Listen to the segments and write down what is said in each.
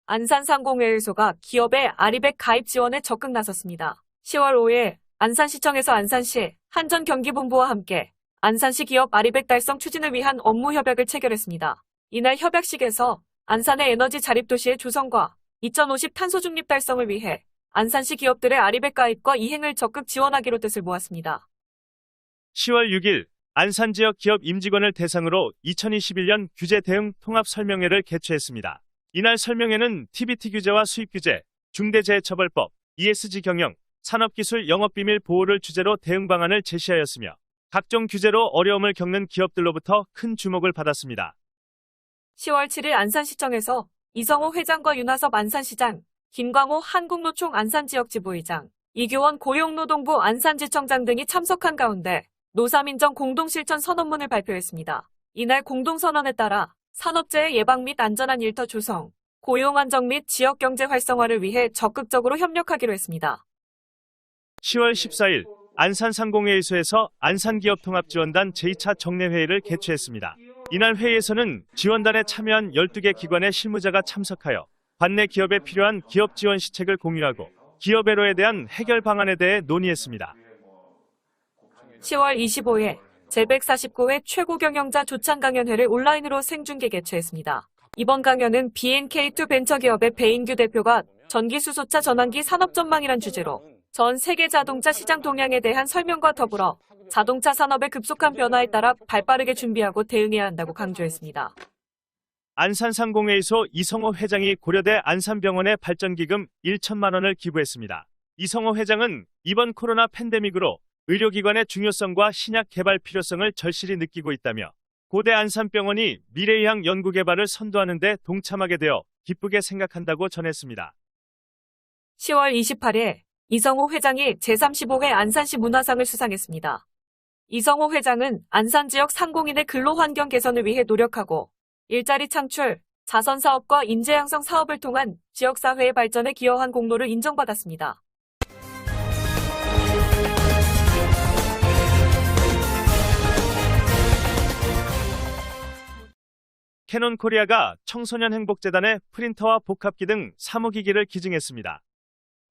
안산상공회의소가 기업의 아리백 가입 지원에 적극 나섰습니다. 10월 5일 안산시청에서 안산시 한전경기본부와 함께 안산시 기업 아리백 달성 추진을 위한 업무 협약을 체결했습니다. 이날 협약식에서 안산의 에너지 자립도시의 조성과 2050 탄소 중립 달성을 위해 안산시 기업들의 아리백 가입과 이행을 적극 지원하기로 뜻을 모았습니다. 10월 6일 안산 지역 기업 임직원을 대상으로 2021년 규제 대응 통합 설명회를 개최했습니다. 이날 설명회는 TBT 규제와 수입 규제, 중대재해처벌법, ESG 경영, 산업기술 영업비밀 보호를 주제로 대응 방안을 제시하였으며 각종 규제로 어려움을 겪는 기업들로부터 큰 주목을 받았습니다. 10월 7일 안산시청에서 이성호 회장과 윤하섭 안산시장, 김광호 한국노총 안산지역지부의장, 이규원 고용노동부 안산지청장 등이 참석한 가운데 노사민정 공동실천 선언문을 발표했습니다. 이날 공동선언에 따라 산업재해 예방 및 안전한 일터 조성, 고용 안정 및 지역경제 활성화를 위해 적극적으로 협력하기로 했습니다. 10월 14일 안산상공회의소에서 안산기업통합지원단 제2차 정례회의를 개최했습니다. 이날 회의에서는 지원단에 참여한 12개 기관의 실무자가 참석하여 관내 기업에 필요한 기업 지원 시책을 공유하고 기업 애로에 대한 해결 방안에 대해 논의했습니다. 10월 25일 제149회 최고경영자 조찬 강연회를 온라인으로 생중계 개최했습니다. 이번 강연은 BNK2 벤처기업의 배인규 대표가 전기수소차 전환기 산업전망이란 주제로 전 세계 자동차 시장 동향에 대한 설명과 더불어 자동차 산업의 급속한 변화에 따라 발빠르게 준비하고 대응해야 한다고 강조했습니다. 안산상공회의소 이성호 회장이 고려대 안산병원에 발전기금 1천만 원을 기부했습니다. 이성호 회장은 이번 코로나 팬데믹으로 의료기관의 중요성과 신약 개발 필요성을 절실히 느끼고 있다며 고대 안산병원이 미래의학 연구개발을 선도하는 데 동참하게 되어 기쁘게 생각한다고 전했습니다. 10월 28일 이성호 회장이 제35회 안산시 문화상을 수상했습니다. 이성호 회장은 안산 지역 상공인의 근로환경 개선을 위해 노력하고 일자리 창출, 자선사업과 인재양성 사업을 통한 지역사회의 발전에 기여한 공로를 인정받았습니다. 캐논코리아가 청소년 행복재단에 프린터와 복합기 등 사무기기를 기증했습니다.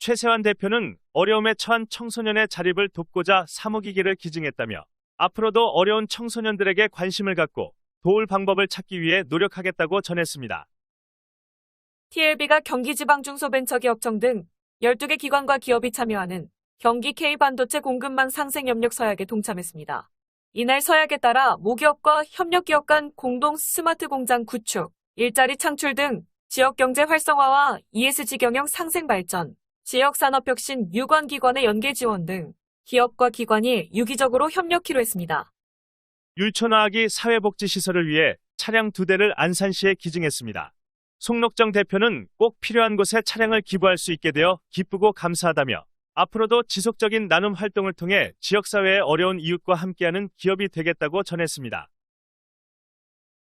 최세환 대표는 어려움에 처한 청소년의 자립을 돕고자 사무기기를 기증했다며 앞으로도 어려운 청소년들에게 관심을 갖고 도울 방법을 찾기 위해 노력하겠다고 전했습니다. TLB가 경기지방중소벤처기업청 등 12개 기관과 기업이 참여하는 경기 K반도체 공급망 상생 협력 서약에 동참했습니다. 이날 서약에 따라 모기업과 협력기업 간 공동 스마트 공장 구축, 일자리 창출 등 지역경제 활성화와 ESG 경영 상생 발전, 지역산업혁신 유관기관의 연계 지원 등 기업과 기관이 유기적으로 협력키로 했습니다. 율촌화하기 사회복지시설을 위해 차량 2대를 안산시에 기증했습니다. 송록정 대표는 꼭 필요한 곳에 차량을 기부할 수 있게 되어 기쁘고 감사하다며 앞으로도 지속적인 나눔 활동을 통해 지역사회의 어려운 이웃과 함께하는 기업이 되겠다고 전했습니다.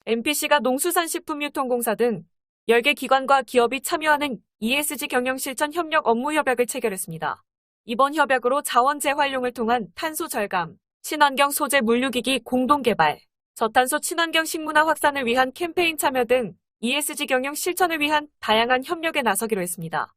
MPC가 농수산식품유통공사 등 10개 기관과 기업이 참여하는 ESG 경영실천 협력 업무 협약을 체결했습니다. 이번 협약으로 자원 재활용을 통한 탄소 절감, 친환경 소재 물류기기 공동개발, 저탄소 친환경 식문화 확산을 위한 캠페인 참여 등 ESG 경영 실천을 위한 다양한 협력에 나서기로 했습니다.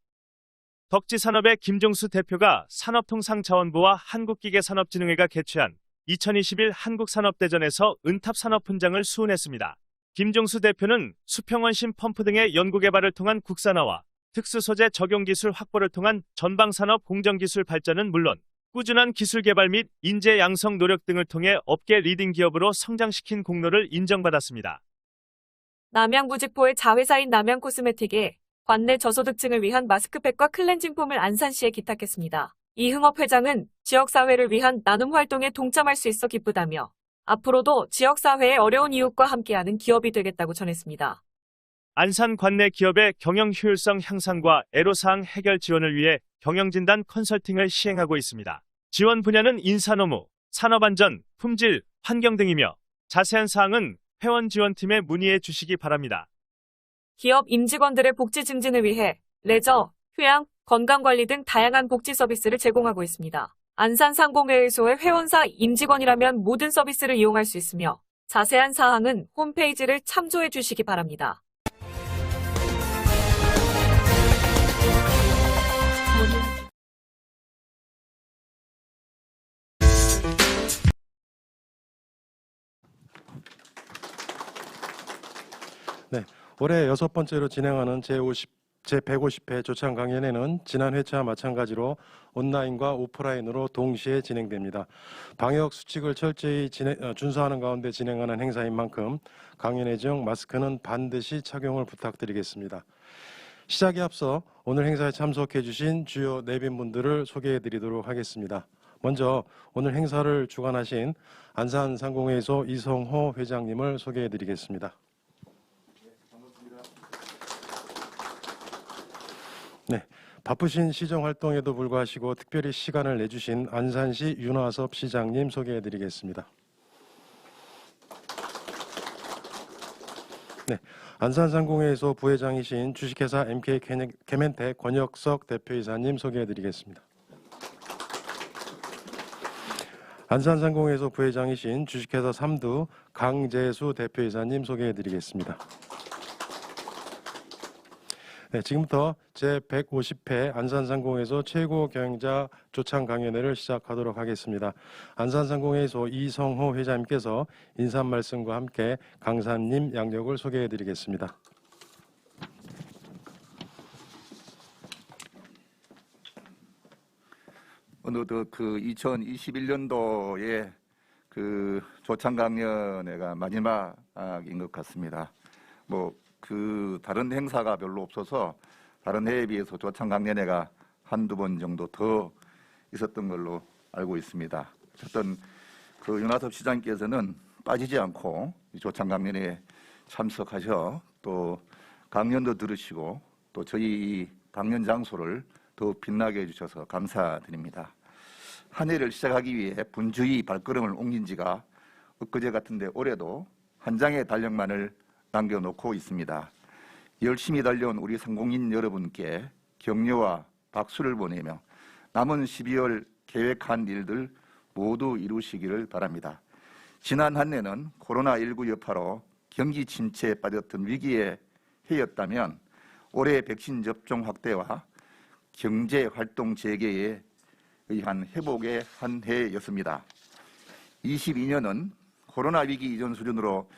덕지산업의 김종수 대표가 산업통상자원부와 한국기계산업진흥회가 개최한 2021 한국산업대전에서 은탑산업훈장을 수훈했습니다. 김종수 대표는 수평원심 펌프 등의 연구개발을 통한 국산화와 특수소재 적용기술 확보를 통한 전방산업 공정기술 발전은 물론 꾸준한 기술개발 및 인재 양성 노력 등을 통해 업계 리딩 기업으로 성장시킨 공로를 인정받았습니다. 남양부직포의 자회사인 남양코스메틱이 관내 저소득층을 위한 마스크팩과 클렌징폼을 안산시에 기탁했습니다. 이흥업 회장은 지역사회를 위한 나눔 활동에 동참할 수 있어 기쁘다며 앞으로도 지역사회의 어려운 이웃과 함께하는 기업이 되겠다고 전했습니다. 안산 관내 기업의 경영 효율성 향상과 애로사항 해결 지원을 위해 경영진단 컨설팅을 시행하고 있습니다. 지원 분야는 인사노무, 산업안전, 품질, 환경 등이며 자세한 사항은 회원지원팀에 문의해 주시기 바랍니다. 기업 임직원들의 복지 증진을 위해 레저, 휴양, 건강관리 등 다양한 복지 서비스를 제공하고 있습니다. 안산상공회의소의 회원사 임직원이라면 모든 서비스를 이용할 수 있으며 자세한 사항은 홈페이지를 참조해 주시기 바랍니다. 올해 6번째로 진행하는 제150회 조창 강연회는 지난 회차와 마찬가지로 온라인과 오프라인으로 동시에 진행됩니다. 방역 수칙을 철저히 준수하는 가운데 진행하는 행사인 만큼 강연회 중 마스크는 반드시 착용을 부탁드리겠습니다. 시작에 앞서 오늘 행사에 참석해 주신 주요 내빈분들을 소개해 드리도록 하겠습니다. 먼저 오늘 행사를 주관하신 안산상공회의소 이성호 회장님을 소개해 드리겠습니다. 네, 바쁘신 시정 활동에도 불구하시고 특별히 시간을 내주신 안산시 윤화섭 시장님 소개해 드리겠습니다. 네, 안산상공회의소 부회장이신 주식회사 MK 개멘텍 권혁석 대표이사님 소개해 드리겠습니다. 안산상공회의소 부회장이신 주식회사 삼두 강재수 대표이사님 소개해 드리겠습니다. 네, 지금부터 제150회 안산상공회의소 최고 경영자 조창 강연회를 시작하도록 하겠습니다. 안산상공회의소 이성호 회장님께서 인사 말씀과 함께 강사님 양력을 소개해 드리겠습니다. 어느덧 2021년도에 조창 강연회가 마지막인 것 같습니다. 다른 행사가 별로 없어서 다른 해에 비해서 조창 강연회가 한두 번 정도 더 있었던 걸로 알고 있습니다. 어쨌든 윤화섭 시장께서는 빠지지 않고 조창 강연회에 참석하셔 또 강연도 들으시고 또 저희 강연 장소를 더 빛나게 해주셔서 감사드립니다. 한 해를 시작하기 위해 분주히 발걸음을 옮긴 지가 엊그제 같은데 올해도 한 장의 달력만을 남겨놓고 있습니다. 열심히 달려온 우리 상공인 여러분께 격려와 박수를 보내며 남은 12월 계획한 일들 모두 이루시기를 바랍니다. 지난 한 해는 코로나19 여파로 경기 침체에 빠졌던 위기의 해였다면 올해 백신 접종 확대와 경제 활동 재개에 의한 회복의 한 해였습니다. 22년은 코로나 위기 이전 수준으로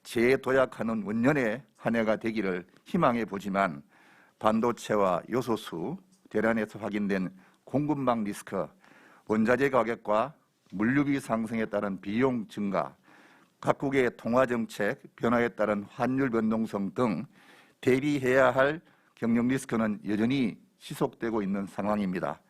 재도약하는 원년의 한 해가 되기를 희망해 보지만 반도체와 요소수, 대란에서 확인된 공급망 리스크, 원자재 가격과 물류비 상승에 따른 비용 증가, 각국의 통화정책 변화에 따른 환율 변동성 등 대비해야 할 경영 리스크는 여전히 지속되고 있는 상황입니다.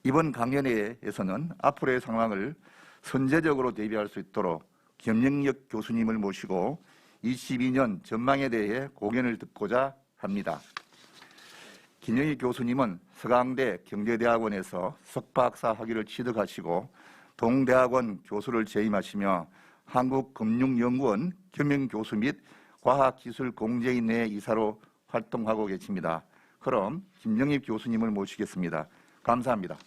이번 강연회에서는 앞으로의 상황을 선제적으로 대비할 수 있도록 김영력 교수님을 모시고 22년 전망에 대해 고견을 듣고자 합니다. 김영희 교수님은 서강대 경제대학원에서 석박사 학위를 취득하시고 동대학원 교수를 재임하시며 한국금융연구원 겸임교수 및 과학기술공제인회 이사로 활동하고 계십니다. 그럼 김영희 교수님을 모시겠습니다. 감사합니다.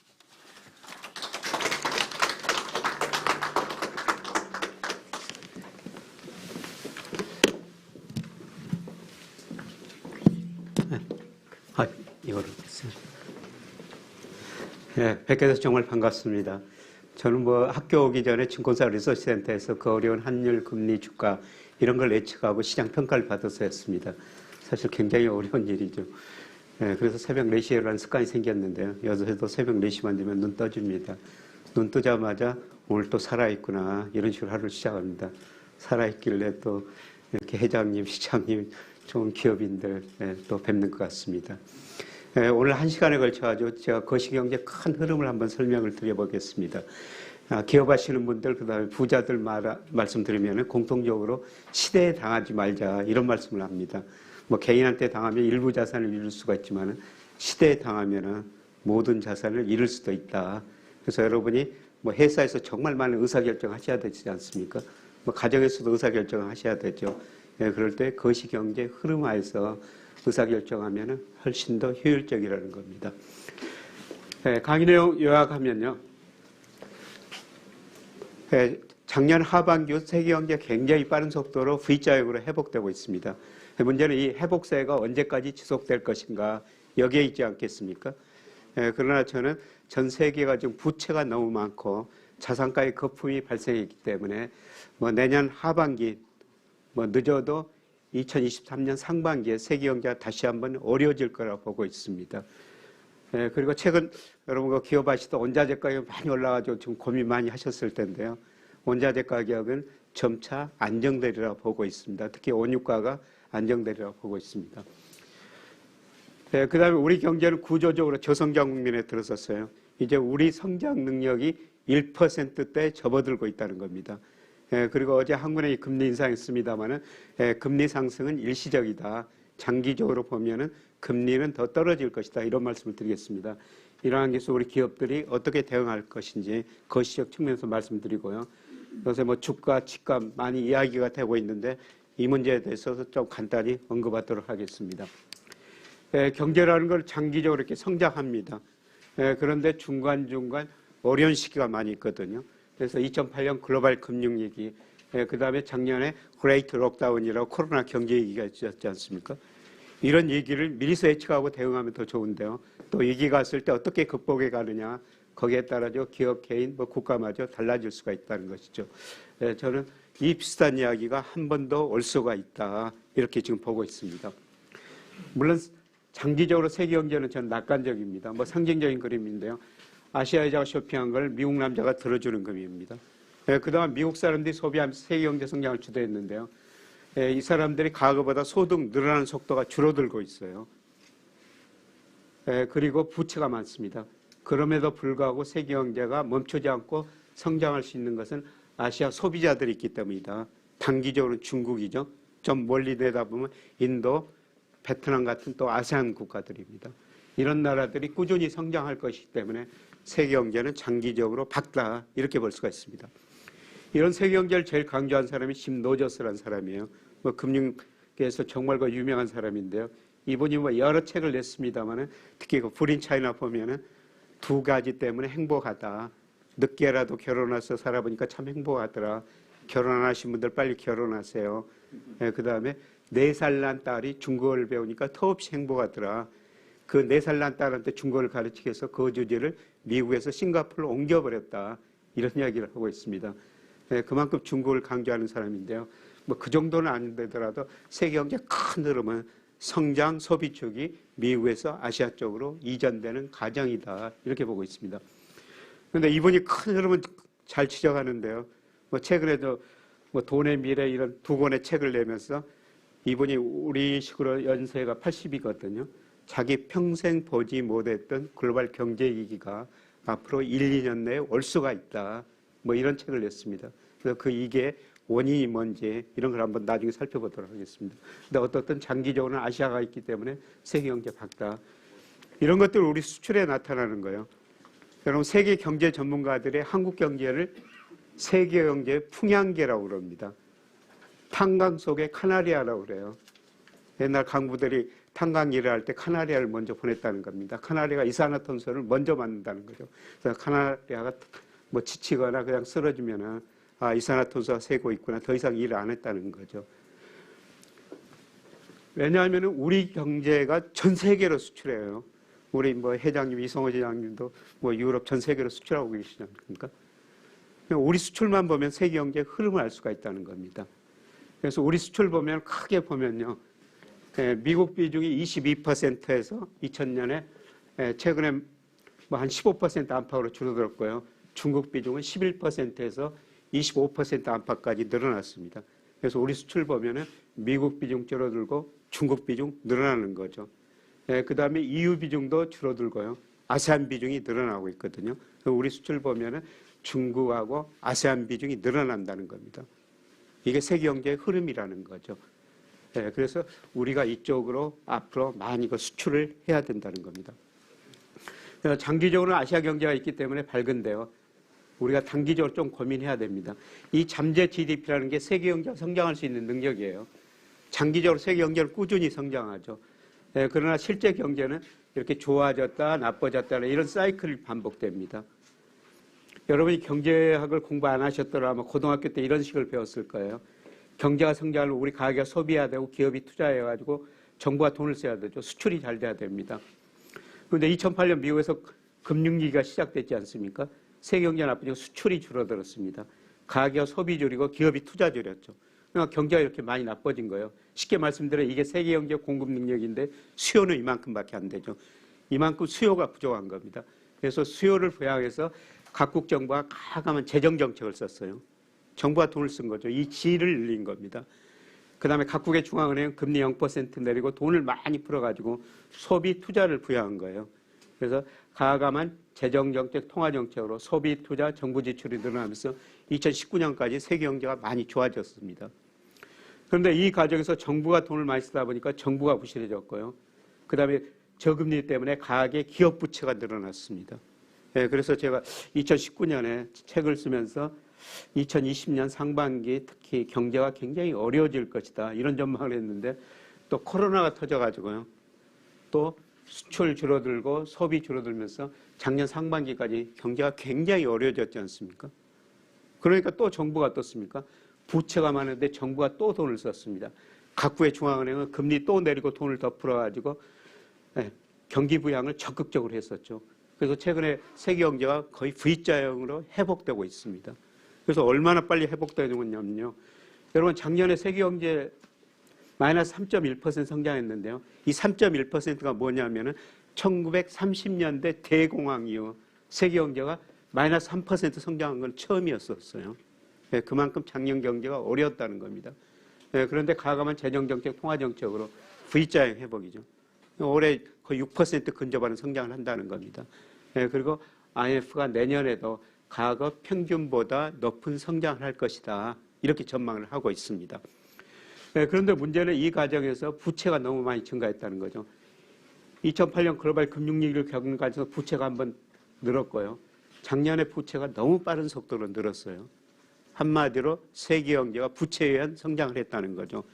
이거를 했어요. 네, 뵙게 돼서 정말 반갑습니다. 저는 학교 오기 전에 증권사 리서치센터에서 그 어려운 환율, 금리, 주가 이런 걸 예측하고 시장 평가를 받아서 했습니다. 사실 굉장히 어려운 일이죠. 네, 그래서 새벽 4시에 일어나는 습관이 생겼는데요. 요새도 새벽 4시만 되면 눈 떠집니다. 눈 뜨자마자 오늘 또 살아있구나 이런 식으로 하루를 시작합니다. 살아있길래 또 이렇게 회장님, 시장님, 좋은 기업인들 또 뵙는 것 같습니다. 오늘 1시간에 걸쳐가지고 제가 거시경제 큰 흐름을 한번 설명을 드려보겠습니다. 기업하시는 분들, 그 다음에 부자들 말씀드리면 공통적으로 시대에 당하지 말자 이런 말씀을 합니다. 개인한테 당하면 일부 자산을 잃을 수가 있지만 시대에 당하면 모든 자산을 잃을 수도 있다. 그래서 여러분이 회사에서 정말 많은 의사결정 하셔야 되지 않습니까? 가정에서도 의사결정을 하셔야 되죠. 그럴 때 거시경제 흐름 하에서 의사결정하면 훨씬 더 효율적이라는 겁니다. 강의 내용 요약하면요. 작년 하반기 세계경제 굉장히 빠른 속도로 V자형으로 회복되고 있습니다. 문제는 이 회복세가 언제까지 지속될 것인가 여기에 있지 않겠습니까? 그러나 저는 전 세계가 지금 부채가 너무 많고 자산가의 거품이 발생했기 때문에 내년 하반기 늦어도 2023년 상반기에 세계 경제가 다시 한번 어려워질 거라고 보고 있습니다. 그리고 최근 여러분과 기업하시던 원자재 가격이 많이 올라가지고 지금 고민 많이 하셨을 텐데요. 원자재 가격은 점차 안정되리라 보고 있습니다. 특히 원유가가 안정되리라 보고 있습니다. 그다음에 우리 경제는 구조적으로 저성장 국면에 들어섰어요. 이제 우리 성장 능력이 1%대에 접어들고 있다는 겁니다. 그리고 어제 한국은행이 금리 인상했습니다마는 금리 상승은 일시적이다. 장기적으로 보면은 금리는 더 떨어질 것이다. 이런 말씀을 드리겠습니다. 이러한 것에서 우리 기업들이 어떻게 대응할 것인지 거시적 측면에서 말씀드리고요. 요새 뭐 주가, 집값 많이 이야기가 되고 있는데 이 문제에 대해서 좀 간단히 언급하도록 하겠습니다. 경제라는 걸 장기적으로 이렇게 성장합니다. 그런데 중간중간 어려운 시기가 많이 있거든요. 그래서 2008년 글로벌 금융위기, 그다음에 작년에 그레이트 록다운이라고 코로나 경제 위기가 있었지 않습니까? 이런 위기를 미리서 예측하고 대응하면 더 좋은데요. 또 위기가 왔을 때 어떻게 극복해 가느냐, 거기에 따라서 기업, 개인, 국가마저 달라질 수가 있다는 것이죠. 저는 이 비슷한 이야기가 한 번 더 올 수가 있다. 이렇게 지금 보고 있습니다. 물론 장기적으로 세계 경제는 저는 낙관적입니다. 상징적인 그림인데요. 아시아 여자가 쇼핑한 걸 미국 남자가 들어주는 그림입니다. 그동안 미국 사람들이 소비하면서 세계 경제 성장을 주도했는데요. 이 사람들이 과거보다 소득 늘어나는 속도가 줄어들고 있어요. 그리고 부채가 많습니다. 그럼에도 불구하고 세계 경제가 멈추지 않고 성장할 수 있는 것은 아시아 소비자들이 있기 때문이다. 단기적으로는 중국이죠. 좀 멀리 내다보면 인도, 베트남 같은 또 아세안 국가들입니다. 이런 나라들이 꾸준히 성장할 것이기 때문에 세계 경제는 장기적으로 밝다. 이렇게 볼 수가 있습니다. 이런 세계 경제를 제일 강조한 사람이 심 노저스라는 사람이에요. 금융계에서 정말 유명한 사람인데요. 이분이 여러 책을 냈습니다만은 특히 그 불인 차이나 보면은 두 가지 때문에 행복하다. 늦게라도 결혼해서 살아보니까 참 행복하더라. 결혼 안 하신 분들 빨리 결혼하세요. 그 다음에 4살 난 딸이 중국어를 배우니까 더없이 행복하더라. 그 4살 난 딸한테 중국어를 가르치기 위해서 거주지를 미국에서 싱가포르로 옮겨버렸다. 이런 이야기를 하고 있습니다. 그만큼 중국을 강조하는 사람인데요. 그 정도는 아닌데더라도 세계 경제 큰 흐름은 성장 소비 쪽이 미국에서 아시아 쪽으로 이전되는 과정이다. 이렇게 보고 있습니다. 그런데 이분이 큰 흐름은 잘 지적하는데요. 최근에도 돈의 미래 이런 2권의 책을 내면서 이분이 우리식으로 연세가 80이거든요. 자기 평생 보지 못했던 글로벌 경제 위기가 앞으로 1, 2년 내에 올 수가 있다. 이런 책을 냈습니다. 그래서 이게 원인이 뭔지 이런 걸 한번 나중에 살펴보도록 하겠습니다. 근데 어떻든 장기적으로는 아시아가 있기 때문에 세계 경제 밝다. 이런 것들 우리 수출에 나타나는 거예요. 여러분 세계 경제 전문가들의 한국 경제를 세계 경제 풍향계라고 그럽니다. 탄광 속의 카나리아라고 그래요. 옛날 강부들이 탄광 일을 할 때 카나리아를 먼저 보냈다는 겁니다. 카나리아가 이산화탄소를 먼저 만든다는 거죠. 그래서 카나리아가 지치거나 그냥 쓰러지면은 이산화탄소가 새고 있구나. 더 이상 일을 안 했다는 거죠. 왜냐하면 우리 경제가 전 세계로 수출해요. 우리 회장님, 이성호 회장님도 유럽 전 세계로 수출하고 계시지 않습니까? 우리 수출만 보면 세계 경제의 흐름을 알 수가 있다는 겁니다. 그래서 우리 수출 보면 크게 보면요. 미국 비중이 22%에서 2000년에 최근에 한 15% 안팎으로 줄어들었고요. 중국 비중은 11%에서 25% 안팎까지 늘어났습니다. 그래서 우리 수출 보면은 미국 비중 줄어들고 중국 비중 늘어나는 거죠. 그 다음에 EU 비중도 줄어들고요. 아세안 비중이 늘어나고 있거든요. 우리 수출 보면은 중국하고 아세안 비중이 늘어난다는 겁니다. 이게 세계 경제의 흐름이라는 거죠. 그래서 우리가 이쪽으로 앞으로 많이 수출을 해야 된다는 겁니다. 장기적으로 아시아 경제가 있기 때문에 밝은데요. 우리가 단기적으로 좀 고민해야 됩니다. 이 잠재 GDP라는 게 세계 경제가 성장할 수 있는 능력이에요. 장기적으로 세계 경제는 꾸준히 성장하죠. 그러나 실제 경제는 이렇게 좋아졌다 나빠졌다 이런 사이클이 반복됩니다. 여러분이 경제학을 공부 안 하셨더라면 고등학교 때 이런 식을 배웠을 거예요. 경제가 성장하려면 우리 가게가 소비해야 되고 기업이 투자해가지고 정부가 돈을 써야 되죠. 수출이 잘 돼야 됩니다. 그런데 2008년 미국에서 금융위기가 시작됐지 않습니까? 세계 경제 나쁘니까 수출이 줄어들었습니다. 가게가 소비 줄이고 기업이 투자 줄였죠. 그러니까 경제가 이렇게 많이 나빠진 거예요. 쉽게 말씀드려 이게 세계 경제 공급 능력인데 수요는 이만큼밖에 안 되죠. 이만큼 수요가 부족한 겁니다. 그래서 수요를 부양해서 각국 정부가 과감한 재정 정책을 썼어요. 정부가 돈을 쓴 거죠. 이 질을 늘린 겁니다. 그다음에 각국의 중앙은행은 금리 0% 내리고 돈을 많이 풀어가지고 소비 투자를 부양한 거예요. 그래서 과감한 재정 정책, 통화 정책으로 소비 투자, 정부 지출이 늘어나면서 2019년까지 세계 경제가 많이 좋아졌습니다. 그런데 이 과정에서 정부가 돈을 많이 쓰다 보니까 정부가 부실해졌고요. 그다음에 저금리 때문에 가계 기업 부채가 늘어났습니다. 그래서 제가 2019년에 책을 쓰면서 2020년 상반기 특히 경제가 굉장히 어려워질 것이다 이런 전망을 했는데 또 코로나가 터져가지고요. 또 수출 줄어들고 소비 줄어들면서 작년 상반기까지 경제가 굉장히 어려워졌지 않습니까? 그러니까 또 정부가 어떻습니까? 부채가 많은데 정부가 또 돈을 썼습니다. 각국의 중앙은행은 금리 또 내리고 돈을 더 풀어가지고 경기 부양을 적극적으로 했었죠. 그래서 최근에 세계 경제가 거의 V자형으로 회복되고 있습니다. 그래서 얼마나 빨리 회복되느냐면요. 여러분 작년에 세계 경제 마이너스 3.1% 성장했는데요. 이 3.1%가 뭐냐면은 1930년대 대공황 이후 세계 경제가 마이너스 3% 성장한 건 처음이었었어요. 그만큼 작년 경제가 어려웠다는 겁니다. 그런데 과감한 재정정책, 통화정책으로 V자형 회복이죠. 올해 거의 6% 근접하는 성장을 한다는 겁니다. 그리고 IMF가 내년에도 과거 평균보다 높은 성장을 할 것이다. 이렇게 전망을 하고 있습니다. 그런데 문제는 이 과정에서 부채가 너무 많이 증가했다는 거죠. 2008년 글로벌 금융위기를 겪는 과정에서 부채가 한번 늘었고요. 작년에 부채가 너무 빠른 속도로 늘었어요. 한마디로 세계 경제가 부채에 의한 성장을 했다는 거죠.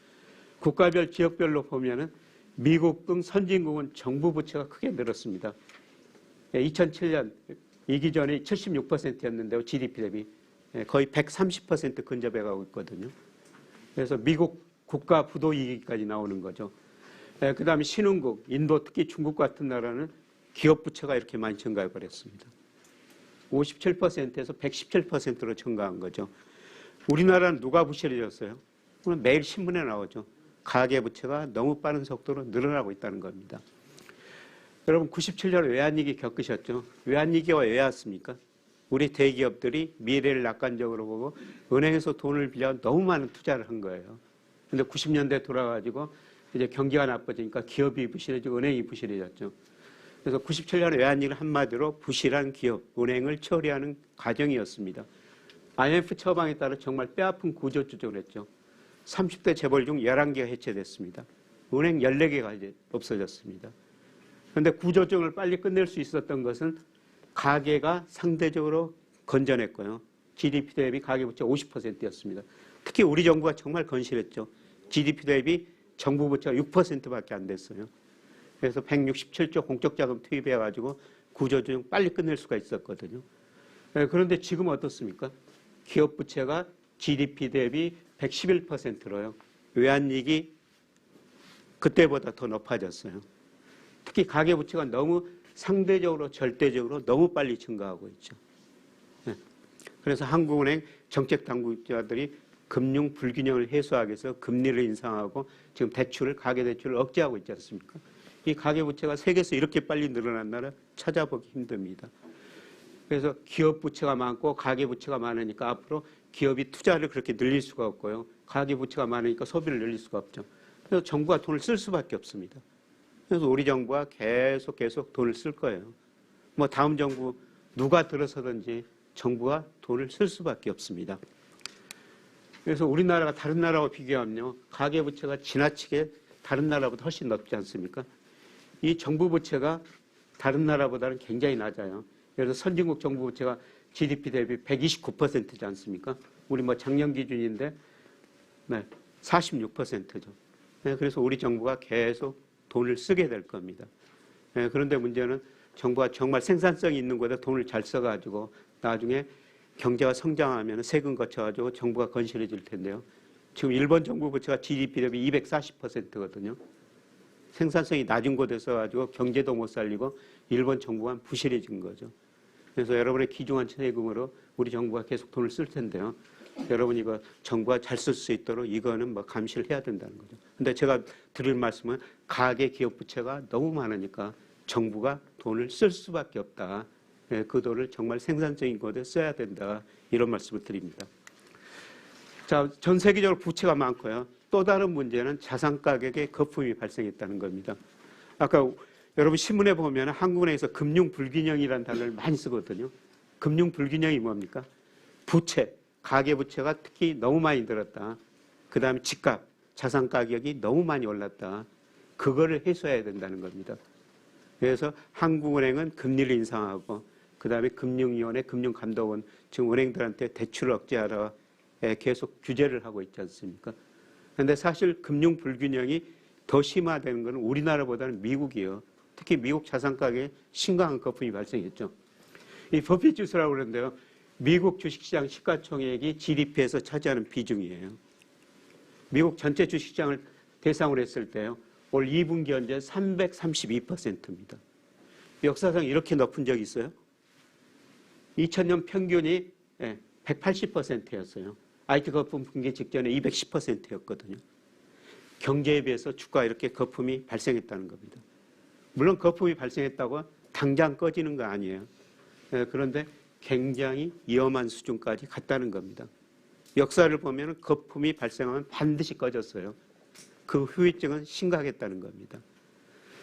국가별 지역별로 보면은 미국 등 선진국은 정부 부채가 크게 늘었습니다. 2007년 이기 전에 76%였는데요. GDP 대비 거의 130% 근접해 가고 있거든요. 그래서 미국 국가 부도 이익까지 나오는 거죠. 그다음에 신흥국, 인도 특히 중국 같은 나라는 기업 부채가 이렇게 많이 증가해 버렸습니다. 57%에서 117%로 증가한 거죠. 우리나라는 누가 부실해졌어요? 오늘 매일 신문에 나오죠. 가계 부채가 너무 빠른 속도로 늘어나고 있다는 겁니다. 여러분 97년 외환위기 겪으셨죠? 외환위기가 왜 왔습니까? 우리 대기업들이 미래를 낙관적으로 보고 은행에서 돈을 빌려 너무 많은 투자를 한 거예요. 근데 90년대 돌아가지고 이제 경기가 나빠지니까 기업이 부실해지고 은행이 부실해졌죠. 그래서 97년 외환위기를 한마디로 부실한 기업, 은행을 처리하는 과정이었습니다. IMF 처방에 따라 정말 뼈아픈 구조 조정을 했죠. 30대 재벌 중 11개가 해체됐습니다. 은행 14개가 이제 없어졌습니다. 그런데 구조조정을 빨리 끝낼 수 있었던 것은 가계가 상대적으로 건전했고요. GDP 대비 가계부채 50%였습니다. 특히 우리 정부가 정말 건실했죠. GDP 대비 정부 부채가 6%밖에 안 됐어요. 그래서 167조 공적자금 투입해가지고 구조조정 빨리 끝낼 수가 있었거든요. 그런데 지금 어떻습니까? 기업 부채가 GDP 대비 111%로요. 외환위기 그때보다 더 높아졌어요. 특히 가계부채가 너무 상대적으로 절대적으로 너무 빨리 증가하고 있죠. 그래서 한국은행 정책당국자들이 금융 불균형을 해소하기 위해서 금리를 인상하고 지금 대출을 가계대출을 억제하고 있지 않습니까? 이 가계부채가 세계에서 이렇게 빨리 늘어난 나라 찾아보기 힘듭니다. 그래서 기업 부채가 많고 가계부채가 많으니까 앞으로 기업이 투자를 그렇게 늘릴 수가 없고요. 가계부채가 많으니까 소비를 늘릴 수가 없죠. 그래서 정부가 돈을 쓸 수밖에 없습니다. 그래서 우리 정부가 계속 돈을 쓸 거예요. 뭐 다음 정부 누가 들어서든지 정부가 돈을 쓸 수밖에 없습니다. 그래서 우리나라가 다른 나라와 비교하면요. 가계부채가 지나치게 다른 나라보다 훨씬 높지 않습니까? 이 정부 부채가 다른 나라보다는 굉장히 낮아요. 그래서 선진국 정부 부채가 GDP 대비 129%지 않습니까? 우리 뭐 작년 기준인데 46%죠. 그래서 우리 정부가 계속 돈을 쓰게 될 겁니다. 그런데 문제는 정부가 정말 생산성이 있는 곳에 돈을 잘 써가지고 나중에 경제가 성장하면 세금 거쳐가지고 정부가 건실해질 텐데요. 지금 일본 정부 부채가 GDP 대비 240%거든요. 생산성이 낮은 곳에 써가지고 경제도 못 살리고 일본 정부가 부실해진 거죠. 그래서 여러분의 귀중한 세금으로 우리 정부가 계속 돈을 쓸 텐데요. 여러분 이거 정부가 잘 쓸 수 있도록 이거는 뭐 감시를 해야 된다는 거죠. 근데 제가 드릴 말씀은 가계 기업 부채가 너무 많으니까 정부가 돈을 쓸 수밖에 없다. 예, 그 돈을 정말 생산적인 것에 써야 된다. 이런 말씀을 드립니다. 자, 전 세계적으로 부채가 많고요. 또 다른 문제는 자산 가격에 거품이 발생했다는 겁니다. 아까 여러분 신문에 보면 한국은행에서 금융 불균형이라는 단어를 많이 쓰거든요. 금융 불균형이 뭡니까? 부채, 가계 부채가 특히 너무 많이 늘었다. 그 다음에 집값, 자산 가격이 너무 많이 올랐다. 그거를 해소해야 된다는 겁니다. 그래서 한국은행은 금리를 인상하고 그 다음에 금융위원회, 금융감독원 지금 은행들한테 대출을 억제하라 계속 규제를 하고 있지 않습니까? 그런데 사실 금융 불균형이 더 심화되는 것은 우리나라보다는 미국이요. 특히 미국 자산 가격에 심각한 거품이 발생했죠. 이 버핏 지수라고 그러는데요. 미국 주식시장 시가총액이 GDP에서 차지하는 비중이에요. 미국 전체 주식시장을 대상으로 했을 때요. 올 2분기 현재 332%입니다. 역사상 이렇게 높은 적이 있어요? 2000년 평균이 180%였어요. IT 거품 붕괴 직전에 210%였거든요. 경제에 비해서 주가 이렇게 거품이 발생했다는 겁니다. 물론 거품이 발생했다고 당장 꺼지는 거 아니에요. 그런데 굉장히 위험한 수준까지 갔다는 겁니다. 역사를 보면 거품이 발생하면 반드시 꺼졌어요. 그 후유증은 심각했다는 겁니다.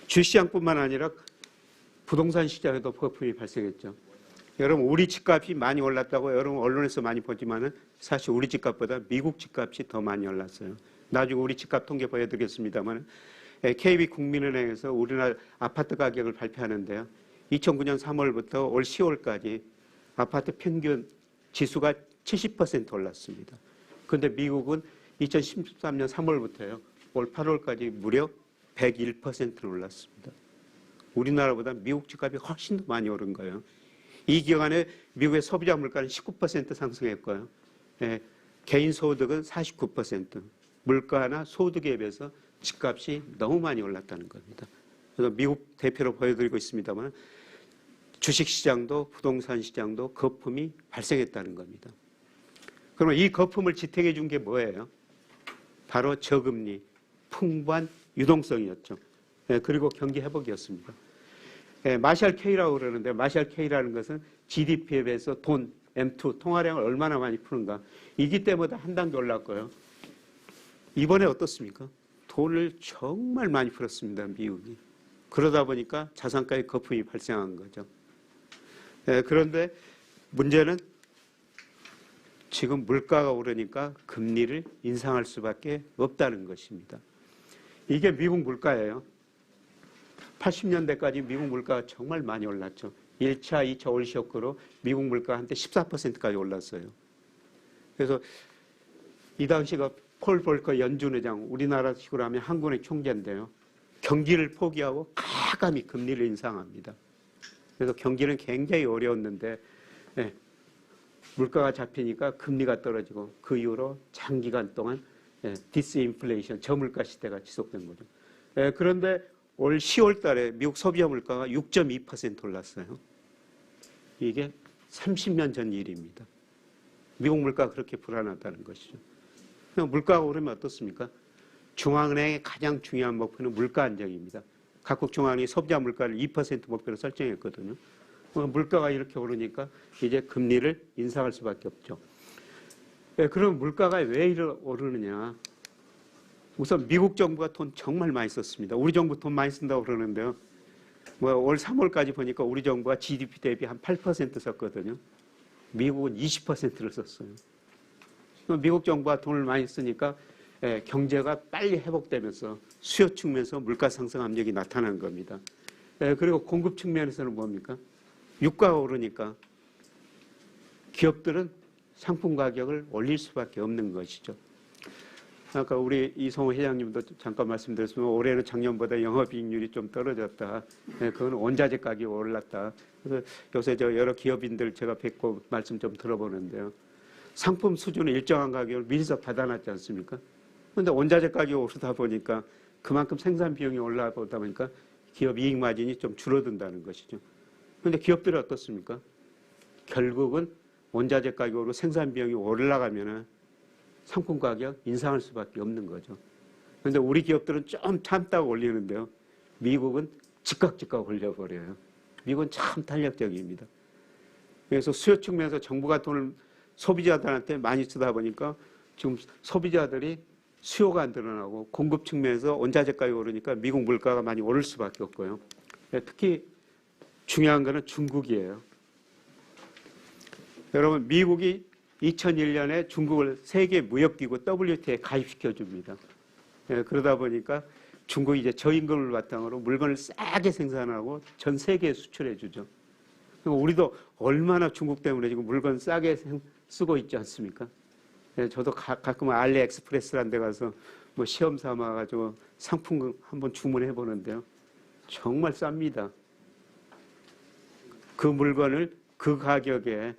주식시장뿐만 아니라 부동산 시장에도 거품이 발생했죠. 여러분 우리 집값이 많이 올랐다고 여러분 언론에서 많이 보지만은 사실 우리 집값보다 미국 집값이 더 많이 올랐어요. 나중에 우리 집값 통계 보여드리겠습니다만 KB국민은행에서 우리나라 아파트 가격을 발표하는데요. 2009년 3월부터 올 10월까지 아파트 평균 지수가 70% 올랐습니다. 그런데 미국은 2013년 3월부터요. 올 8월까지 무려 101% 올랐습니다. 우리나라보다 미국 집값이 훨씬 더 많이 오른 거예요. 이 기간에 미국의 소비자 물가는 19% 상승했고요. 개인 소득은 49%, 물가나 소득에 비해서 집값이 너무 많이 올랐다는 겁니다. 그래서 미국 대표로 보여드리고 있습니다만 주식시장도 부동산 시장도 거품이 발생했다는 겁니다. 그러면 이 거품을 지탱해 준 게 뭐예요? 바로 저금리, 풍부한 유동성이었죠. 그리고 경기 회복이었습니다. 마샬 K라고 그러는데 마샬 K라는 것은 GDP에 비해서 돈, M2, 통화량을 얼마나 많이 푸는가. 이기 때보다 한 단계 올랐고요. 이번에 어떻습니까? 돈을 정말 많이 풀었습니다. 미국이. 그러다 보니까 자산가의 거품이 발생한 거죠. 그런데 문제는 지금 물가가 오르니까 금리를 인상할 수밖에 없다는 것입니다. 이게 미국 물가예요. 80년대까지 미국 물가가 정말 많이 올랐죠. 1차, 2차 올쇼크로 미국 물가가 한때 14%까지 올랐어요. 그래서 이 당시가 폴 볼커 연준 의장, 우리나라식으로 하면 한국은행 총재인데요. 경기를 포기하고 가감히 금리를 인상합니다. 그래서 경기는 굉장히 어려웠는데 물가가 잡히니까 금리가 떨어지고 그 이후로 장기간 동안 디스인플레이션, 저물가 시대가 지속된 거죠. 그런데 올 10월 달에 미국 소비자 물가가 6.2% 올랐어요. 이게 30년 전 일입니다. 미국 물가가 그렇게 불안하다는 것이죠. 물가가 오르면 어떻습니까? 중앙은행의 가장 중요한 목표는 물가 안정입니다. 각국 중앙은행이 소비자 물가를 2% 목표로 설정했거든요. 물가가 이렇게 오르니까 이제 금리를 인상할 수밖에 없죠. 그럼 물가가 왜 오르느냐? 우선 미국 정부가 돈 정말 많이 썼습니다. 우리 정부 돈 많이 쓴다고 그러는데요. 올 3월까지 보니까 우리 정부가 GDP 대비 한 8% 썼거든요. 미국은 20%를 썼어요. 미국 정부가 돈을 많이 쓰니까 경제가 빨리 회복되면서 수요 측면에서 물가 상승 압력이 나타나는 겁니다. 그리고 공급 측면에서는 뭡니까? 유가가 오르니까 기업들은 상품 가격을 올릴 수밖에 없는 것이죠. 아까 우리 이성호 회장님도 잠깐 말씀드렸지만 올해는 작년보다 영업이익률이 좀 떨어졌다. 그건 원자재 가격이 올랐다. 그래서 요새 여러 기업인들 제가 뵙고 말씀 좀 들어보는데요. 상품 수준은 일정한 가격을 미리서 받아놨지 않습니까? 그런데 원자재 가격이 오르다 보니까 그만큼 생산 비용이 올라가다 보니까 기업 이익 마진이 좀 줄어든다는 것이죠. 그런데 기업들이 어떻습니까? 결국은 원자재 가격으로 생산 비용이 올라가면은 상품 가격 인상할 수밖에 없는 거죠. 그런데 우리 기업들은 좀 참다가 올리는데요. 미국은 즉각 올려버려요. 미국은 참 탄력적입니다. 그래서 수요 측면에서 정부가 돈을 소비자들한테 많이 쓰다 보니까 지금 소비자들이 수요가 안 드러나고 공급 측면에서 원자재 가격이 오르니까 미국 물가가 많이 오를 수밖에 없고요. 특히 중요한 거는 중국이에요. 여러분, 미국이 2001년에 중국을 세계 무역기구 WTO에 가입시켜 줍니다. 그러다 보니까 중국이 이제 저임금을 바탕으로 물건을 싸게 생산하고 전 세계에 수출해 주죠. 우리도 얼마나 중국 때문에 지금 물건 싸게 쓰고 있지 않습니까? 저도 가끔 알리익스프레스라는 데 가서 뭐 시험 삼아가지고 상품 한번 주문해 보는데요. 정말 쌉니다. 그 물건을 그 가격에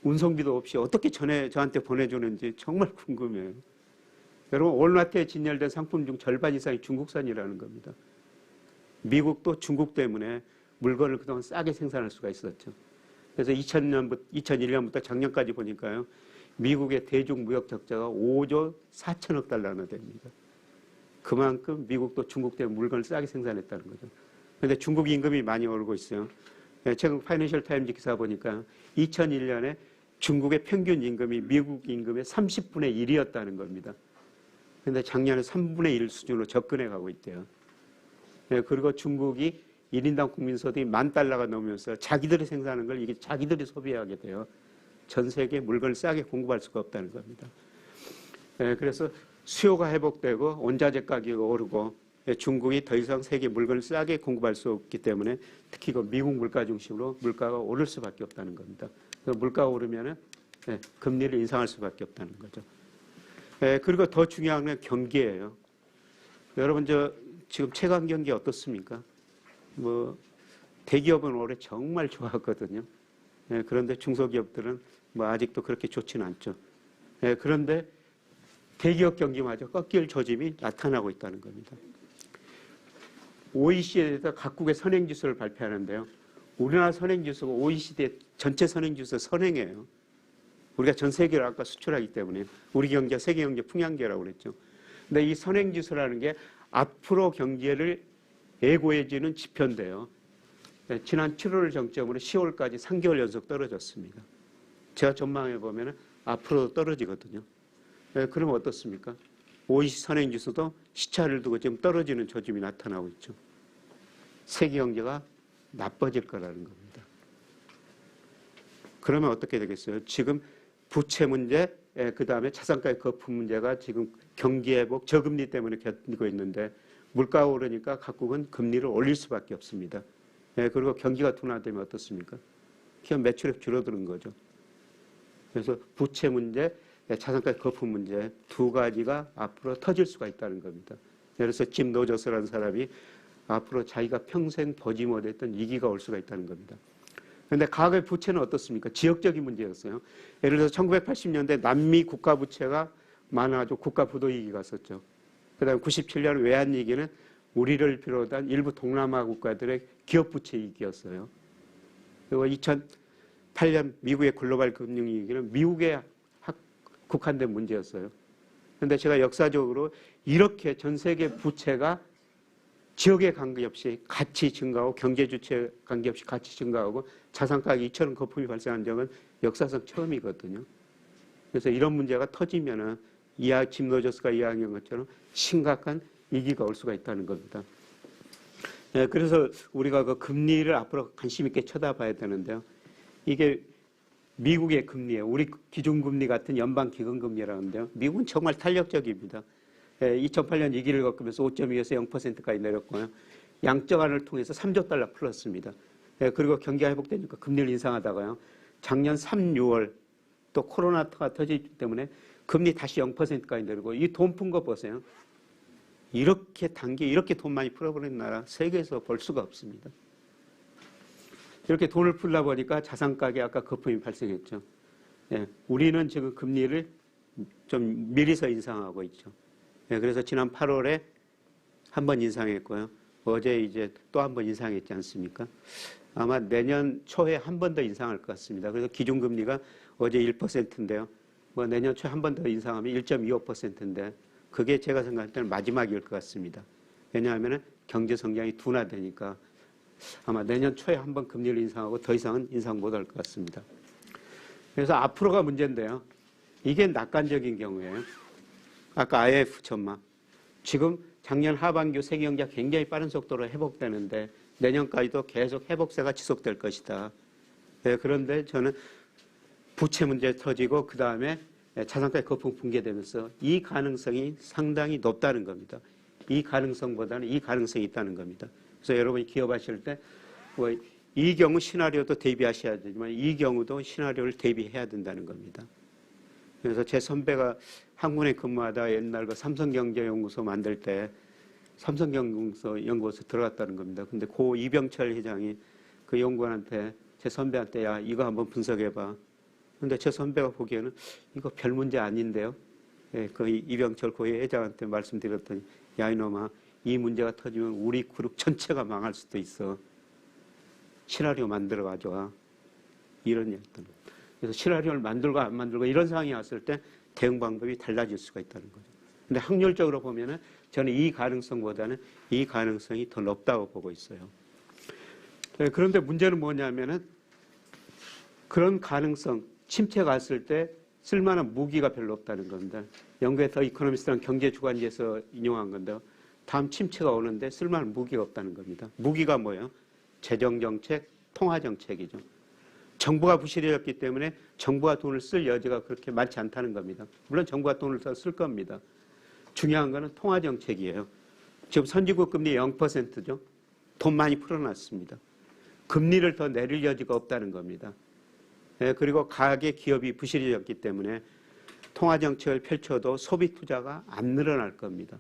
운송비도 없이 어떻게 저한테 보내주는지 정말 궁금해요. 여러분, 월마트에 진열된 상품 중 절반 이상이 중국산이라는 겁니다. 미국도 중국 때문에 물건을 그동안 싸게 생산할 수가 있었죠. 그래서 2001년부터 작년까지 보니까요. 미국의 대중 무역 적자가 5조 4천억 달러나 됩니다. 그만큼 미국도 중국 때문에 물건을 싸게 생산했다는 거죠. 그런데 중국 임금이 많이 오르고 있어요. 최근 파이낸셜 타임즈 기사 보니까 2001년에 중국의 평균 임금이 미국 임금의 30분의 1이었다는 겁니다. 그런데 작년에 3분의 1 수준으로 접근해 가고 있대요. 그리고 중국이 1인당 국민소득이 $10,000가 넘으면서 자기들이 생산하는 걸 이게 자기들이 소비하게 돼요. 전 세계에 물건을 싸게 공급할 수가 없다는 겁니다. 그래서 수요가 회복되고 원자재 가격이 오르고 중국이 더 이상 세계 물건을 싸게 공급할 수 없기 때문에 특히 그 미국 물가 중심으로 물가가 오를 수밖에 없다는 겁니다. 물가가 오르면 금리를 인상할 수밖에 없다는 거죠. 그리고 더 중요한 건 경기예요. 여러분, 지금 최강 경기 어떻습니까? 뭐 대기업은 올해 정말 좋았거든요. 그런데 중소기업들은 뭐 아직도 그렇게 좋지는 않죠. 그런데 대기업 경기마저 꺾일 조짐이 나타나고 있다는 겁니다. OECD에서 각국의 선행지수를 발표하는데요. 우리나라 선행지수가 OECD 전체 선행지수 선행이에요. 우리가 전 세계를 아까 수출하기 때문에 우리 경제가 세계 경제 풍향계라고 그랬죠. 근데 이 선행지수라는 게 앞으로 경제를 예고해주는 지표인데요. 지난 7월을 정점으로 10월까지 3개월 연속 떨어졌습니다. 제가 전망해 보면 앞으로도 떨어지거든요. 그러면 어떻습니까? OECD 선행지수도 시차를 두고 지금 떨어지는 조짐이 나타나고 있죠. 세계 경제가 나빠질 거라는 겁니다. 그러면 어떻게 되겠어요? 지금 부채 문제, 그 다음에 자산가의 거품 문제가 지금 경기 회복, 저금리 때문에 견디고 있는데 물가가 오르니까 각국은 금리를 올릴 수밖에 없습니다. 그리고 경기가 둔화되면 어떻습니까? 기업 매출액 줄어드는 거죠. 그래서 부채 문제, 자산가의 거품 문제 두 가지가 앞으로 터질 수가 있다는 겁니다. 그래서 짐 노저스라는 사람이 앞으로 자기가 평생 보지 못했던 위기가 올 수가 있다는 겁니다. 그런데 과거의 부채는 어떻습니까? 지역적인 문제였어요. 예를 들어서 1980년대 남미 국가 부채가 많아가지고 국가 부도위기가 있었죠. 그 다음에 97년 외환위기는 우리를 비롯한 일부 동남아 국가들의 기업 부채 위기였어요. 그리고 2008년 미국의 글로벌 금융위기는 미국에 국한된 문제였어요. 그런데 제가 역사적으로 이렇게 전 세계 부채가 지역에 관계없이 같이 증가하고 경제 주체 관계없이 같이 증가하고 자산가격이 이처럼 거품이 발생한 적은 역사상 처음이거든요. 그래서 이런 문제가 터지면은 짐 노저스가 이야기한 것처럼 심각한 위기가 올 수가 있다는 겁니다. 그래서 우리가 그 금리를 앞으로 관심 있게 쳐다봐야 되는데요. 이게 미국의 금리예요. 우리 기준금리 같은 연방기금금리라는데요. 미국은 정말 탄력적입니다. 2008년 위기를 겪으면서 5.2에서 0%까지 내렸고요. 양적완을 통해서 3조 달러 풀었습니다. 그리고 경기가 회복되니까 금리를 인상하다가요. 작년 3, 6월 또 코로나가 터지기 때문에 금리 다시 0%까지 내리고 이 돈 푼 거 보세요. 이렇게 단기에 이렇게 돈 많이 풀어버린 나라 세계에서 볼 수가 없습니다. 이렇게 돈을 풀다 보니까 자산 가격에 아까 거품이 발생했죠. 우리는 지금 금리를 좀 미리서 인상하고 있죠. 그래서 지난 8월에 한 번 인상했고요. 어제 이제 또 한 번 인상했지 않습니까? 아마 내년 초에 한 번 더 인상할 것 같습니다. 그래서 기준금리가 어제 1%인데요. 뭐 내년 초에 한 번 더 인상하면 1.25%인데 그게 제가 생각할 때는 마지막일 것 같습니다. 왜냐하면 경제 성장이 둔화되니까 아마 내년 초에 한 번 금리를 인상하고 더 이상은 인상 못할 것 같습니다. 그래서 앞으로가 문제인데요. 이게 낙관적인 경우에요. 아까 IMF 전망. 지금 작년 하반기 세계 경제가 굉장히 빠른 속도로 회복되는데 내년까지도 계속 회복세가 지속될 것이다. 네, 그런데 저는 부채 문제 터지고 그 다음에 자산가의 거품 붕괴되면서 이 가능성이 상당히 높다는 겁니다. 이 가능성보다는 이 가능성이 있다는 겁니다. 그래서 여러분이 기업하실 때 뭐 이 경우 시나리오도 대비하셔야 되지만 이 경우도 시나리오를 대비해야 된다는 겁니다. 그래서 제 선배가 한군에 근무하다 옛날 그 삼성경제연구소 만들 때 삼성경제연구소 들어갔다는 겁니다. 근데 고 이병철 회장이 그 연구원한테 제 선배한테 야 이거 한번 분석해봐. 근데 제 선배가 보기에는 이거 별 문제 아닌데요. 예, 그 이병철 고 회장한테 말씀드렸더니 야 이놈아 이 문제가 터지면 우리 그룹 전체가 망할 수도 있어. 시나리오 만들어 가져와. 이런 얘기였던 거예요. 그래서 시나리오를 만들고 안 만들고 이런 상황이 왔을 때 대응 방법이 달라질 수가 있다는 거죠. 근데 확률적으로 보면은 저는 이 가능성보다는 이 가능성이 더 높다고 보고 있어요. 그런데 문제는 뭐냐면은 그런 가능성, 침체가 왔을 때 쓸만한 무기가 별로 없다는 겁니다. 영국의 더 이코노미스트라는 경제 주간지에서 인용한 건데요. 다음 침체가 오는데 쓸만한 무기가 없다는 겁니다. 무기가 뭐예요? 재정정책, 통화정책이죠. 정부가 부실해졌기 때문에 정부가 돈을 쓸 여지가 그렇게 많지 않다는 겁니다. 물론 정부가 돈을 더 쓸 겁니다. 중요한 거는 통화정책이에요. 지금 선진국 금리 0%죠. 돈 많이 풀어놨습니다. 금리를 더 내릴 여지가 없다는 겁니다. 그리고 가계 기업이 부실해졌기 때문에 통화정책을 펼쳐도 소비 투자가 안 늘어날 겁니다.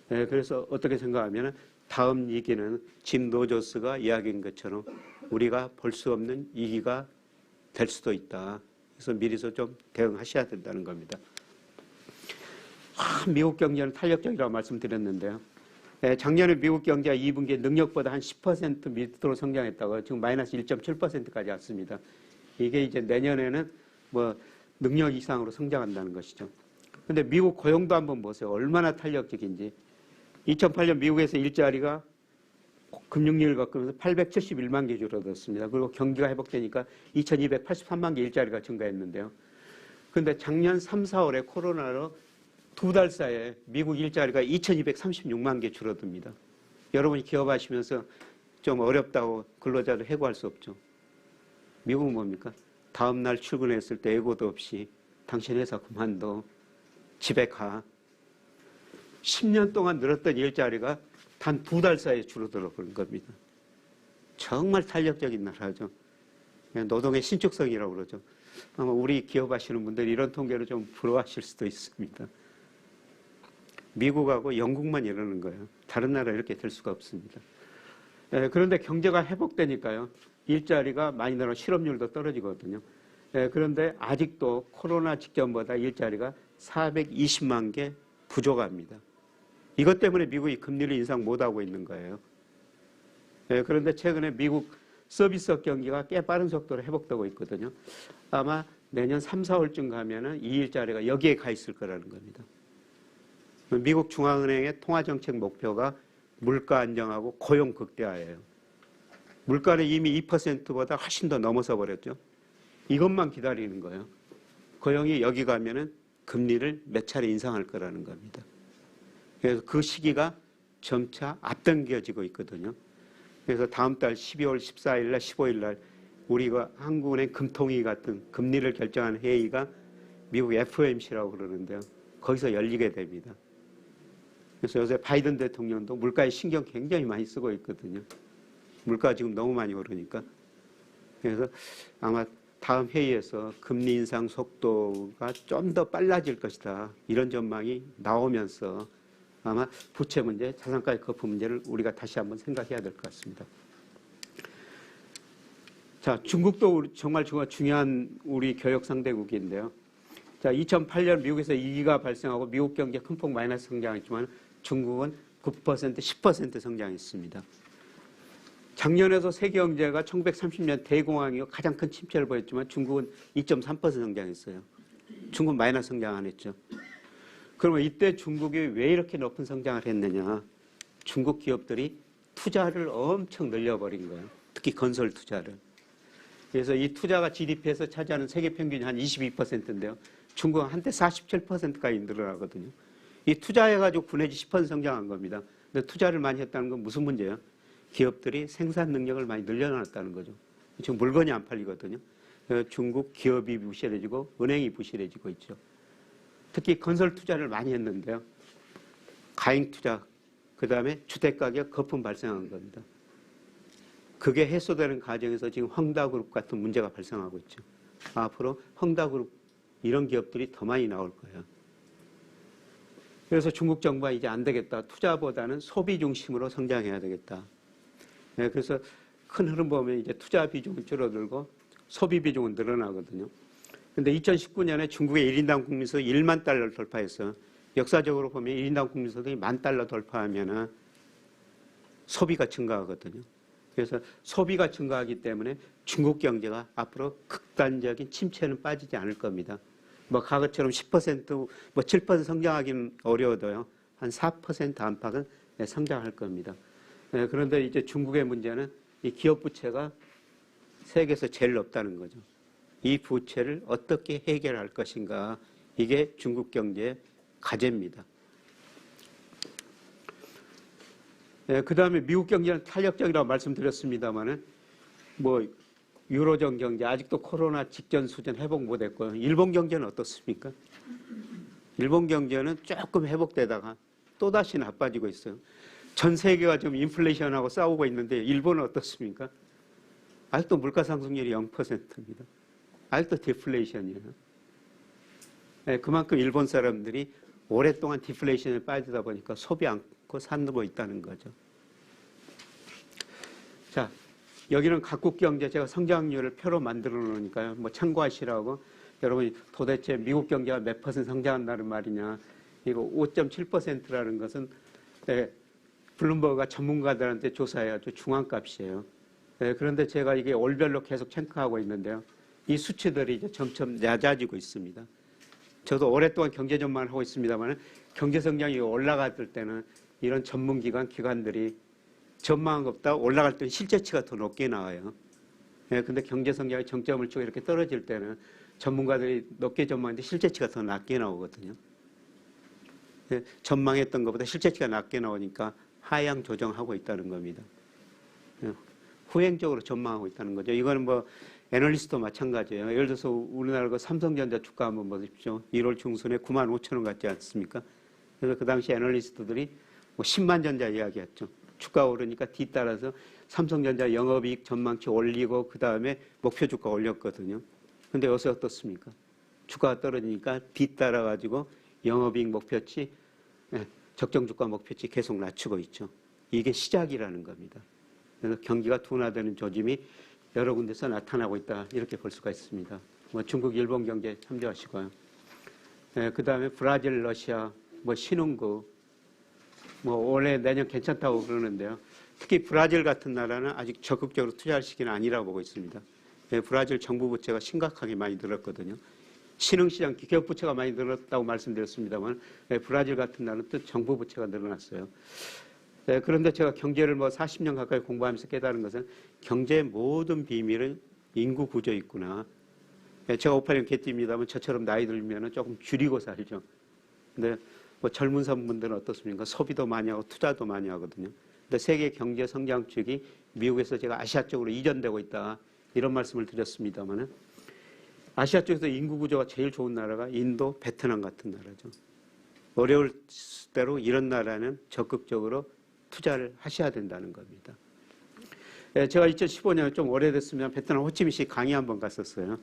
그래서 어떻게 생각하면 다음 위기는 짐 노조스가 이야기한 것처럼 우리가 볼 수 없는 위기가 될 수도 있다. 그래서 미리서 좀 대응하셔야 된다는 겁니다. 미국 경제는 탄력적이라고 말씀드렸는데요. 작년에 미국 경제가 2분기에 능력보다 한 10% 밑으로 성장했다고 지금 마이너스 1.7%까지 왔습니다. 이게 이제 내년에는 뭐 능력 이상으로 성장한다는 것이죠. 그런데 미국 고용도 한번 보세요. 얼마나 탄력적인지. 2008년 미국에서 일자리가 금융위기를 겪으면서 871만 개 줄어들었습니다. 그리고 경기가 회복되니까 2283만 개 일자리가 증가했는데요. 그런데 작년 3, 4월에 코로나로 두 달 사이에 미국 일자리가 2236만 개 줄어듭니다. 여러분이 기업하시면서 좀 어렵다고 근로자들 해고할 수 없죠. 미국은 뭡니까? 다음 날 출근했을 때 예고도 없이 당신 회사 그만둬. 집에 가. 10년 동안 늘었던 일자리가 단 두 달 사이에 줄어들어 버린 겁니다. 정말 탄력적인 나라죠. 노동의 신축성이라고 그러죠. 아마 우리 기업하시는 분들 이런 통계를 좀 부러워하실 수도 있습니다. 미국하고 영국만 이러는 거예요. 다른 나라 이렇게 될 수가 없습니다. 그런데 경제가 회복되니까요. 일자리가 많이 늘어 실업률도 떨어지거든요. 그런데 아직도 코로나 직전보다 일자리가 420만 개 부족합니다. 이것 때문에 미국이 금리를 인상 못하고 있는 거예요. 그런데 최근에 미국 서비스업 경기가 꽤 빠른 속도로 회복되고 있거든요. 아마 내년 3, 4월쯤 가면은 이 일자리가 여기에 가 있을 거라는 겁니다. 미국 중앙은행의 통화정책 목표가 물가 안정하고 고용 극대화예요. 물가는 이미 2%보다 훨씬 더 넘어서 버렸죠. 이것만 기다리는 거예요. 고용이 여기 가면은 금리를 몇 차례 인상할 거라는 겁니다. 그래서 그 시기가 점차 앞당겨지고 있거든요. 그래서 다음 달 12월 14일 날 15일 날 우리가 한국은행 금통위 같은 금리를 결정하는 회의가 미국 FOMC라고 그러는데요. 거기서 열리게 됩니다. 그래서 요새 바이든 대통령도 물가에 신경 굉장히 많이 쓰고 있거든요. 물가 지금 너무 많이 오르니까. 그래서 아마 다음 회의에서 금리 인상 속도가 좀 더 빨라질 것이다. 이런 전망이 나오면서 아마 부채 문제, 자산가의 거품 문제를 우리가 다시 한번 생각해야 될 것 같습니다. 자, 중국도 정말 중요한 우리 교역 상대국인데요. 자, 2008년 미국에서 위기가 발생하고 미국 경제 큰 폭 마이너스 성장했지만 중국은 9%, 10% 성장했습니다. 작년에도 세계 경제가 1930년 대공황이고 가장 큰 침체를 보였지만 중국은 2.3% 성장했어요. 중국은 마이너스 성장 안 했죠. 그러면 이때 중국이 왜 이렇게 높은 성장을 했느냐? 중국 기업들이 투자를 엄청 늘려버린 거예요. 특히 건설 투자를. 그래서 이 투자가 GDP에서 차지하는 세계 평균이 한 22%인데요. 중국은 한때 47%까지 늘어나거든요. 이 투자해가지고 9내지 10% 성장한 겁니다. 근데 투자를 많이 했다는 건 무슨 문제예요? 기업들이 생산 능력을 많이 늘려놨다는 거죠. 지금 물건이 안 팔리거든요. 중국 기업이 부실해지고 은행이 부실해지고 있죠. 특히 건설 투자를 많이 했는데요. 가행 투자, 그 다음에 주택가격 거품 발생한 겁니다. 그게 해소되는 과정에서 지금 헝다그룹 같은 문제가 발생하고 있죠. 앞으로 헝다그룹 이런 기업들이 더 많이 나올 거예요. 그래서 중국 정부가 이제 안 되겠다. 투자보다는 소비 중심으로 성장해야 되겠다. 네, 그래서 큰 흐름 보면 이제 투자 비중은 줄어들고 소비 비중은 늘어나거든요. 근데 2019년에 중국의 1인당 국민소득 1만 달러를 돌파했어요. 역사적으로 보면 1인당 국민소득이 1만 달러 돌파하면은 소비가 증가하거든요. 그래서 소비가 증가하기 때문에 중국 경제가 앞으로 극단적인 침체는 빠지지 않을 겁니다. 뭐 과거처럼 10%, 뭐 7% 성장하기는 어려워도요. 한 4% 안팎은 성장할 겁니다. 그런데 이제 중국의 문제는 이 기업 부채가 세계에서 제일 높다는 거죠. 이 부채를 어떻게 해결할 것인가. 이게 중국 경제의 과제입니다. 그 다음에 미국 경제는 탄력적이라고 말씀드렸습니다만은 뭐 유로존 경제 아직도 코로나 직전 수준 회복 못했고요. 일본 경제는 어떻습니까? 일본 경제는 조금 회복되다가 또다시 나빠지고 있어요. 전 세계가 지금 인플레이션하고 싸우고 있는데 일본은 어떻습니까? 아직도 물가 상승률이 0%입니다. 아직도 디플레이션이에요. 그만큼 일본 사람들이 오랫동안 디플레이션에 빠지다 보니까 소비 않고 사고 있다는 거죠. 자, 여기는 각국 경제 제가 성장률을 표로 만들어 놓으니까요. 뭐 참고하시라고. 여러분이 도대체 미국 경제가 몇 % 성장한다는 말이냐. 이거 5.7%라는 것은 블룸버그가 전문가들한테 조사해야죠. 중앙값이에요. 그런데 제가 이게 월별로 계속 체크하고 있는데요. 이 수치들이 이제 점점 낮아지고 있습니다. 저도 오랫동안 경제 전망을 하고 있습니다만 경제 성장이 올라갔을 때는 이런 기관들이 전망한 것보다 올라갈 때는 실제치가 더 높게 나와요. 근데 경제 성장의 정점을 치고 이렇게 떨어질 때는 전문가들이 높게 전망했는데 실제치가 더 낮게 나오거든요. 전망했던 것보다 실제치가 낮게 나오니까 하향 조정하고 있다는 겁니다. 후행적으로 전망하고 있다는 거죠. 이거는 뭐 애널리스트도 마찬가지예요. 예를 들어서 우리나라 그 삼성전자 주가 한번 보십시오. 1월 중순에 95,000원 같지 않습니까? 그래서 그 당시 애널리스트들이 뭐 10만 전자 이야기했죠. 주가 오르니까 뒤따라서 삼성전자 영업이익 전망치 올리고 그 다음에 목표 주가 올렸거든요. 근데 요새 어떻습니까? 주가가 떨어지니까 뒤따라가지고 영업이익 목표치, 적정 주가 목표치 계속 낮추고 있죠. 이게 시작이라는 겁니다. 그래서 경기가 둔화되는 조짐이 여러 군데서 나타나고 있다. 이렇게 볼 수가 있습니다. 뭐 중국, 일본 경제 참조하시고요. 그 다음에 브라질, 러시아, 뭐 신흥국, 뭐 올해 내년 괜찮다고 그러는데요. 특히 브라질 같은 나라는 아직 적극적으로 투자할 시기는 아니라고 보고 있습니다. 브라질 정부 부채가 심각하게 많이 늘었거든요. 신흥시장 기업 부채가 많이 늘었다고 말씀드렸습니다만 브라질 같은 나라는 또 정부 부채가 늘어났어요. 그런데 제가 경제를 뭐 40년 가까이 공부하면서 깨달은 것은 경제의 모든 비밀은 인구 구조에 있구나. 제가 58년 개띠입니다만 저처럼 나이 들면 조금 줄이고 살죠. 근데 뭐 젊은 분들은 어떻습니까? 소비도 많이 하고 투자도 많이 하거든요. 근데 세계 경제 성장 축이 미국에서 제가 아시아 쪽으로 이전되고 있다. 이런 말씀을 드렸습니다만은 아시아 쪽에서 인구 구조가 제일 좋은 나라가 인도, 베트남 같은 나라죠. 어려울 대로 이런 나라는 적극적으로 투자를 하셔야 된다는 겁니다. 제가 2015년에 좀 오래됐으면 베트남 호치민시 강의 한번 갔었어요.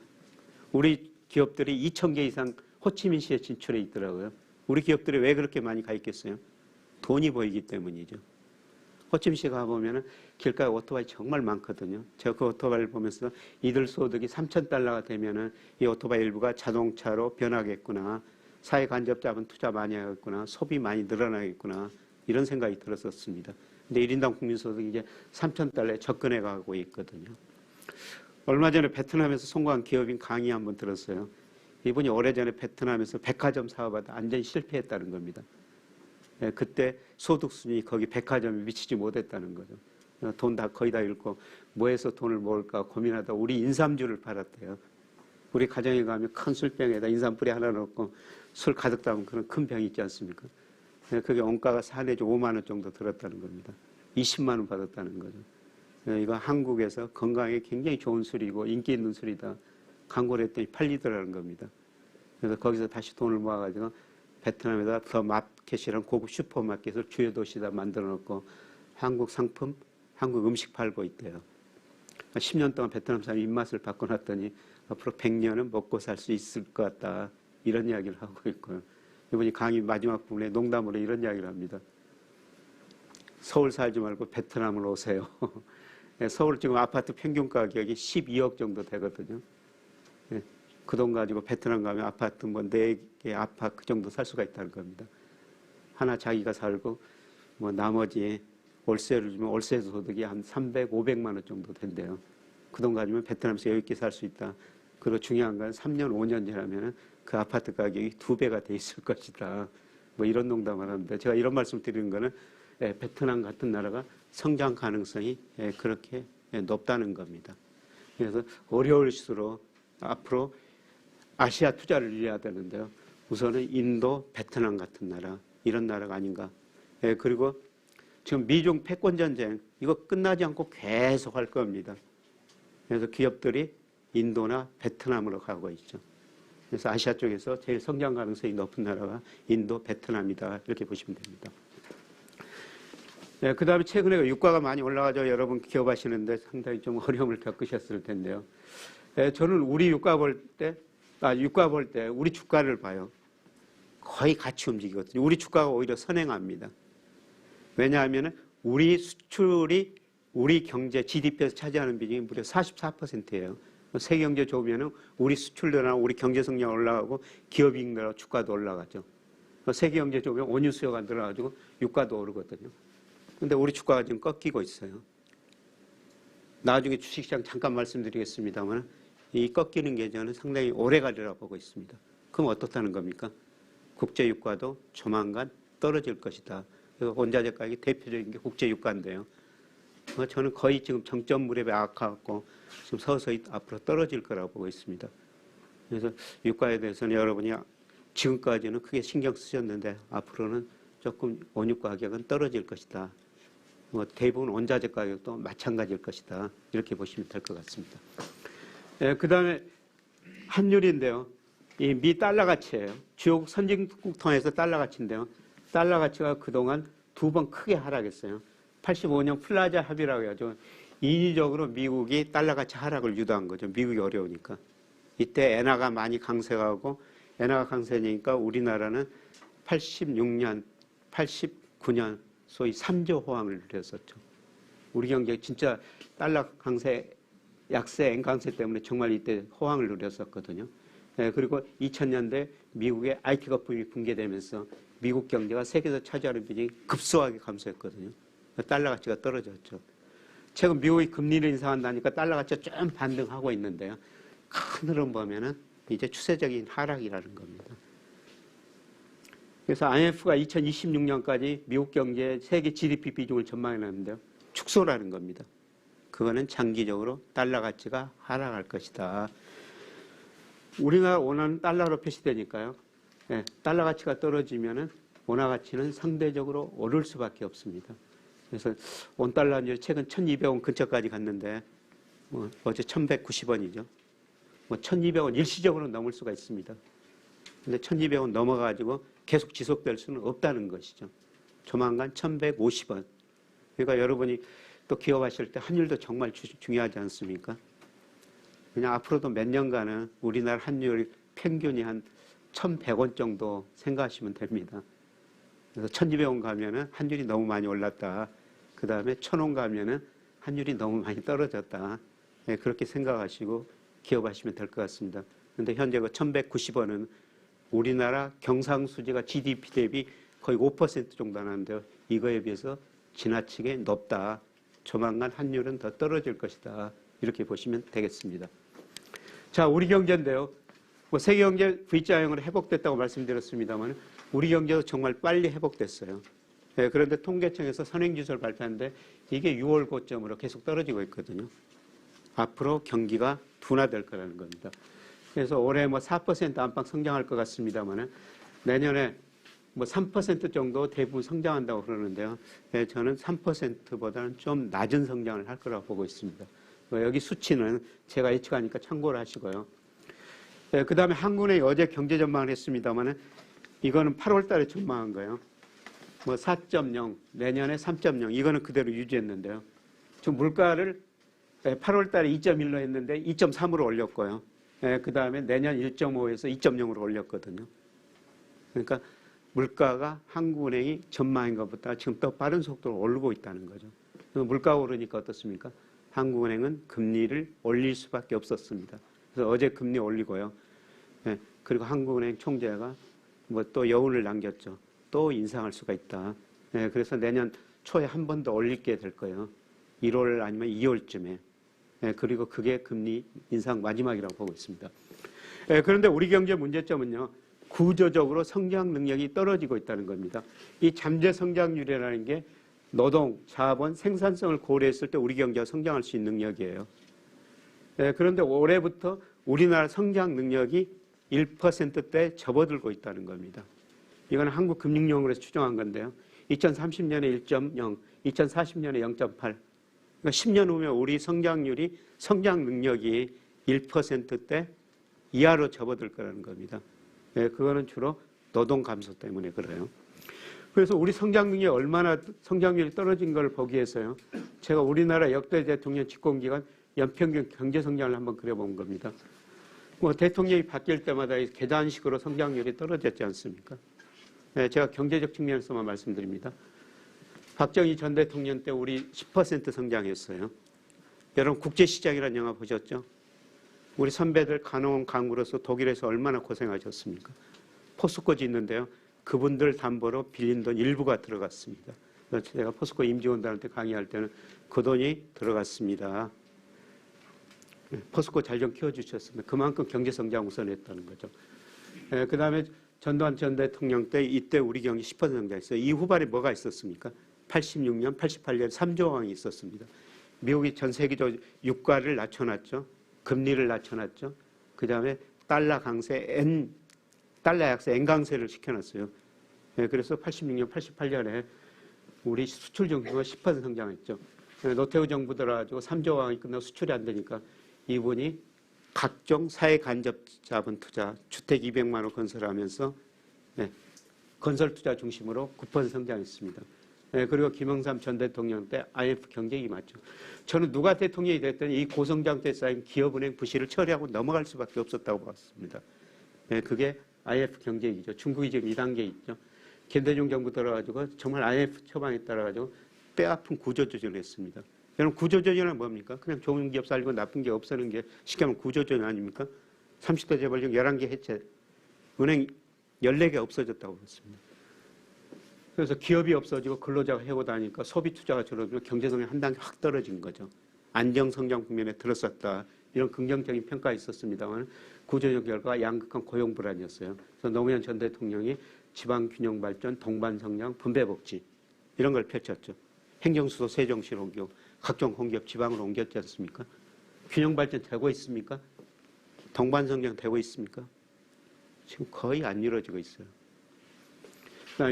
우리 기업들이 2,000개 이상 호치민시에 진출해 있더라고요. 우리 기업들이 왜 그렇게 많이 가 있겠어요? 돈이 보이기 때문이죠. 호치민시 가보면 길가에 오토바이 정말 많거든요. 제가 그 오토바이를 보면서 이들 소득이 3,000달러가 되면 이 오토바이 일부가 자동차로 변하겠구나. 사회 간접 자본 투자 많이 하겠구나. 소비 많이 늘어나겠구나. 이런 생각이 들었었습니다. 근데 1인당 국민소득이 이제 3,000달러에 접근해 가고 있거든요. 얼마 전에 베트남에서 성공한 기업인 강의 한번 들었어요. 이분이 오래전에 베트남에서 백화점 사업하다 완전히 실패했다는 겁니다. 그때 소득 수준이 거기 백화점에 미치지 못했다는 거죠. 돈 다 거의 다 잃고 뭐 해서 돈을 모을까 고민하다 우리 인삼주를 팔았대요. 우리 가정에 가면 큰 술병에다 인삼뿌리 하나 넣고 술 가득 담은 그런 큰 병이 있지 않습니까? 그게 원가가 4내지 5만 원 정도 들었다는 겁니다. 20만 원 받았다는 거죠. 이거 한국에서 건강에 굉장히 좋은 술이고 인기 있는 술이다. 광고를 했더니 팔리더라는 겁니다. 그래서 거기서 다시 돈을 모아가지고 베트남에다 더 마켓이란 고급 슈퍼마켓을 주요 도시에다 만들어 놓고 한국 상품, 한국 음식 팔고 있대요. 10년 동안 베트남 사람이 입맛을 바꿔놨더니 앞으로 100년은 먹고 살 수 있을 것 같다. 이런 이야기를 하고 있고요. 이분이 강의 마지막 부분에 농담으로 이런 이야기를 합니다. 서울 살지 말고 베트남으로 오세요. 서울 지금 아파트 평균 가격이 12억 정도 되거든요. 그 돈 가지고 베트남 가면 아파트 뭐 4개 아파트 그 정도 살 수가 있다는 겁니다. 하나 자기가 살고 뭐 나머지 월세를 주면 월세 소득이 한 300, 500만 원 정도 된대요. 그 돈 가지면 베트남에서 여유 있게 살 수 있다. 그리고 중요한 건 3년, 5년 지나면 그 아파트 가격이 2배가 돼 있을 것이다. 뭐 이런 농담을 합니다. 제가 이런 말씀 드리는 거는 베트남 같은 나라가 성장 가능성이 그렇게 높다는 겁니다. 그래서 어려울수록 앞으로 아시아 투자를 이해해야 되는데요. 우선은 인도, 베트남 같은 나라, 이런 나라가 아닌가. 그리고 지금 미중 패권 전쟁 이거 끝나지 않고 계속 할 겁니다. 그래서 기업들이 인도나 베트남으로 가고 있죠. 그래서 아시아 쪽에서 제일 성장 가능성이 높은 나라가 인도, 베트남이다. 이렇게 보시면 됩니다. 그 다음에 최근에 유가가 많이 올라가죠. 여러분 기업하시는데 상당히 좀 어려움을 겪으셨을 텐데요. 저는 우리 유가 볼 때 우리 주가를 봐요. 거의 같이 움직이거든요. 우리 주가가 오히려 선행합니다. 왜냐하면 우리 수출이 우리 경제 GDP에서 차지하는 비중이 무려 44%예요. 세계 경제 좋으면 우리 수출도나 우리 경제 성장 올라가고 기업이익 늘어 주가도 올라가죠. 세계 경제 좋으면 원유 수요가 늘어가지고 유가도 오르거든요. 근데 우리 주가가 지금 꺾이고 있어요. 나중에 주식시장 잠깐 말씀드리겠습니다만 이 꺾이는 계절은 상당히 오래 가리라고 보고 있습니다. 그럼 어떻다는 겁니까? 국제 유가도 조만간 떨어질 것이다. 원자재 가격이 대표적인 게 국제 유가인데요. 저는 거의 지금 정점 무렵에 악화하고 지금 서서히 앞으로 떨어질 거라고 보고 있습니다. 그래서 유가에 대해서는 여러분이 지금까지는 크게 신경 쓰셨는데 앞으로는 조금 원유 가격은 떨어질 것이다. 대부분 원자재 가격도 마찬가지일 것이다. 이렇게 보시면 될 것 같습니다. 그 다음에 환율인데요. 이 미 달러 가치예요. 주요국 선진국 통해서 달러 가치인데요. 달러 가치가 그동안 2번 크게 하락했어요. 85년 플라자 합의라고 해가지고 인위적으로 미국이 달러 가치 하락을 유도한 거죠. 미국이 어려우니까. 이때 엔화가 많이 강세하고 엔화가 강세니까 우리나라는 86년, 89년 소위 3조 호황을 누렸었죠. 우리 경제 진짜 달러 강세, 약세, 엔 강세 때문에 정말 이때 호황을 누렸었거든요. 그리고 2000년대 미국의 IT 거품이 붕괴되면서 미국 경제가 세계에서 차지하는 비중이 급소하게 감소했거든요. 달러 가치가 떨어졌죠. 최근 미국이 금리를 인상한다니까 달러 가치가 좀 반등하고 있는데요. 큰 흐름 보면은 이제 추세적인 하락이라는 겁니다. 그래서 IMF가 2026년까지 미국 경제의 세계 GDP 비중을 전망해 놨는데요. 축소라는 겁니다. 그거는 장기적으로 달러 가치가 하락할 것이다. 우리가 원하는 달러로 표시되니까요. 달러 가치가 떨어지면은 원화 가치는 상대적으로 오를 수밖에 없습니다. 그래서 원달러 이제 최근 1,200원 근처까지 갔는데 어제 1,190원이죠. 1,200원 일시적으로 넘을 수가 있습니다. 근데 1,200원 넘어가지고 계속 지속될 수는 없다는 것이죠. 조만간 1,150원. 그러니까 여러분이 또 기업하실 때 환율도 정말 중요하지 않습니까? 그냥 앞으로도 몇 년간은 우리나라 환율 평균이 한 1,100원 정도 생각하시면 됩니다. 그래서 1,200원 가면은 환율이 너무 많이 올랐다. 그 다음에 1,000원 가면은 환율이 너무 많이 떨어졌다. 그렇게 생각하시고 기업하시면 될 것 같습니다. 그런데 현재 그 1,190원은 우리나라 경상수지가 GDP 대비 거의 5% 정도 하는데요. 이거에 비해서 지나치게 높다. 조만간 환율은 더 떨어질 것이다. 이렇게 보시면 되겠습니다. 자, 우리 경제인데요. 뭐 세계 경제 V자형으로 회복됐다고 말씀드렸습니다만 우리 경제도 정말 빨리 회복됐어요. 네, 그런데 통계청에서 선행지수를 발표하는데 이게 6월 고점으로 계속 떨어지고 있거든요. 앞으로 경기가 둔화될 거라는 겁니다. 그래서 올해 뭐 4% 안팎 성장할 것 같습니다만 내년에 뭐 3% 정도 대부분 성장한다고 그러는데요. 네, 저는 3%보다는 좀 낮은 성장을 할 거라고 보고 있습니다. 여기 수치는 제가 예측하니까 참고를 하시고요. 네, 그 다음에 한국은행이 어제 경제 전망을 했습니다만 이거는 8월 달에 전망한 거예요. 뭐 4.0, 내년에 3.0 이거는 그대로 유지했는데요. 지금 물가를 8월 달에 2.1로 했는데 2.3으로 올렸고요. 그 다음에 내년 1.5에서 2.0으로 올렸거든요. 그러니까 물가가 한국은행이 전망한 것보다 지금 더 빠른 속도로 오르고 있다는 거죠. 물가가 오르니까 어떻습니까? 한국은행은 금리를 올릴 수밖에 없었습니다. 그래서 어제 금리 올리고요. 그리고 한국은행 총재가 뭐 또 여운을 남겼죠. 또 인상할 수가 있다. 그래서 내년 초에 한 번 더 올리게 될 거예요. 1월 아니면 2월쯤에. 그리고 그게 금리 인상 마지막이라고 보고 있습니다. 그런데 우리 경제 문제점은요. 구조적으로 성장 능력이 떨어지고 있다는 겁니다. 이 잠재 성장률이라는 게 노동, 자본, 생산성을 고려했을 때 우리 경제가 성장할 수 있는 능력이에요. 그런데 올해부터 우리나라 성장 능력이 1%대 접어들고 있다는 겁니다. 이건 한국금융연구원에서 추정한 건데요. 2030년에 1.0, 2040년에 0.8. 그러니까 10년 후면 우리 성장 능력이 1%대 이하로 접어들 거라는 겁니다. 그거는 주로 노동 감소 때문에 그래요. 그래서 우리 성장 능력이 얼마나 성장률이 떨어진 걸 보기 위해서요. 제가 우리나라 역대 대통령 집권기간 연평균 경제 성장을 한번 그려본 겁니다. 뭐 대통령이 바뀔 때마다 계단식으로 성장률이 떨어졌지 않습니까? 제가 경제적 측면에서만 말씀드립니다. 박정희 전 대통령 때 우리 10% 성장했어요. 여러분 국제시장이라는 영화 보셨죠? 우리 선배들 간호원 강구로서 독일에서 얼마나 고생하셨습니까? 포스코 짓는데요. 그분들 담보로 빌린 돈 일부가 들어갔습니다. 제가 포스코 임직원들한테 강의할 때는 그 돈이 들어갔습니다. 포스코 잘 좀 키워주셨습니다. 그만큼 경제성장 우선했다는 거죠. 그 다음에 전두환 전 대통령 때 이때 우리 경제 10% 성장했어요. 이 후발에 뭐가 있었습니까? 86년, 88년 3조왕이 있었습니다. 미국이 전 세계적으로 유가를 낮춰놨죠. 금리를 낮춰놨죠. 그 다음에 달러 약세 N강세를 시켜놨어요. 그래서 86년, 88년에 우리 수출 정도가 10% 성장했죠. 노태우 정부 들어가지고 3조왕이 끝나고 수출이 안 되니까 이분이 각종 사회 간접 자본 투자, 주택 200만 원 건설하면서 건설 투자 중심으로 9% 성장했습니다. 그리고 김영삼 전 대통령 때 IMF 경제위기 맞죠. 저는 누가 대통령이 됐든 이 고성장 때 쌓인 기업은행 부실을 처리하고 넘어갈 수밖에 없었다고 봤습니다. 그게 IMF 경제위기죠. 중국이 지금 2단계 있죠. 김대중 정부 들어가지고 정말 IMF 처방에 따라가지고 뼈아픈 구조조정을 했습니다. 여러분 구조조정은 뭡니까? 그냥 좋은 기업 살리고 나쁜 기업 없애는 게 쉽게 하면 구조조정 아닙니까? 30대 재벌 중 11개 해체, 은행 14개 없어졌다고 그랬습니다. 그래서 기업이 없어지고 근로자가 해고다니까 소비 투자가 줄어들고 경제성이 한 단계 확 떨어진 거죠. 안정성장 국면에 들어섰다. 이런 긍정적인 평가가 있었습니다만 구조적 결과가 양극한 고용 불안이었어요. 그래서 노무현 전 대통령이 지방균형 발전, 동반성장, 분배복지 이런 걸 펼쳤죠. 행정수도 세종시로 옮기고 각종 공기업 지방으로 옮겼지 않습니까? 균형 발전 되고 있습니까? 동반성장 되고 있습니까? 지금 거의 안 이루어지고 있어요.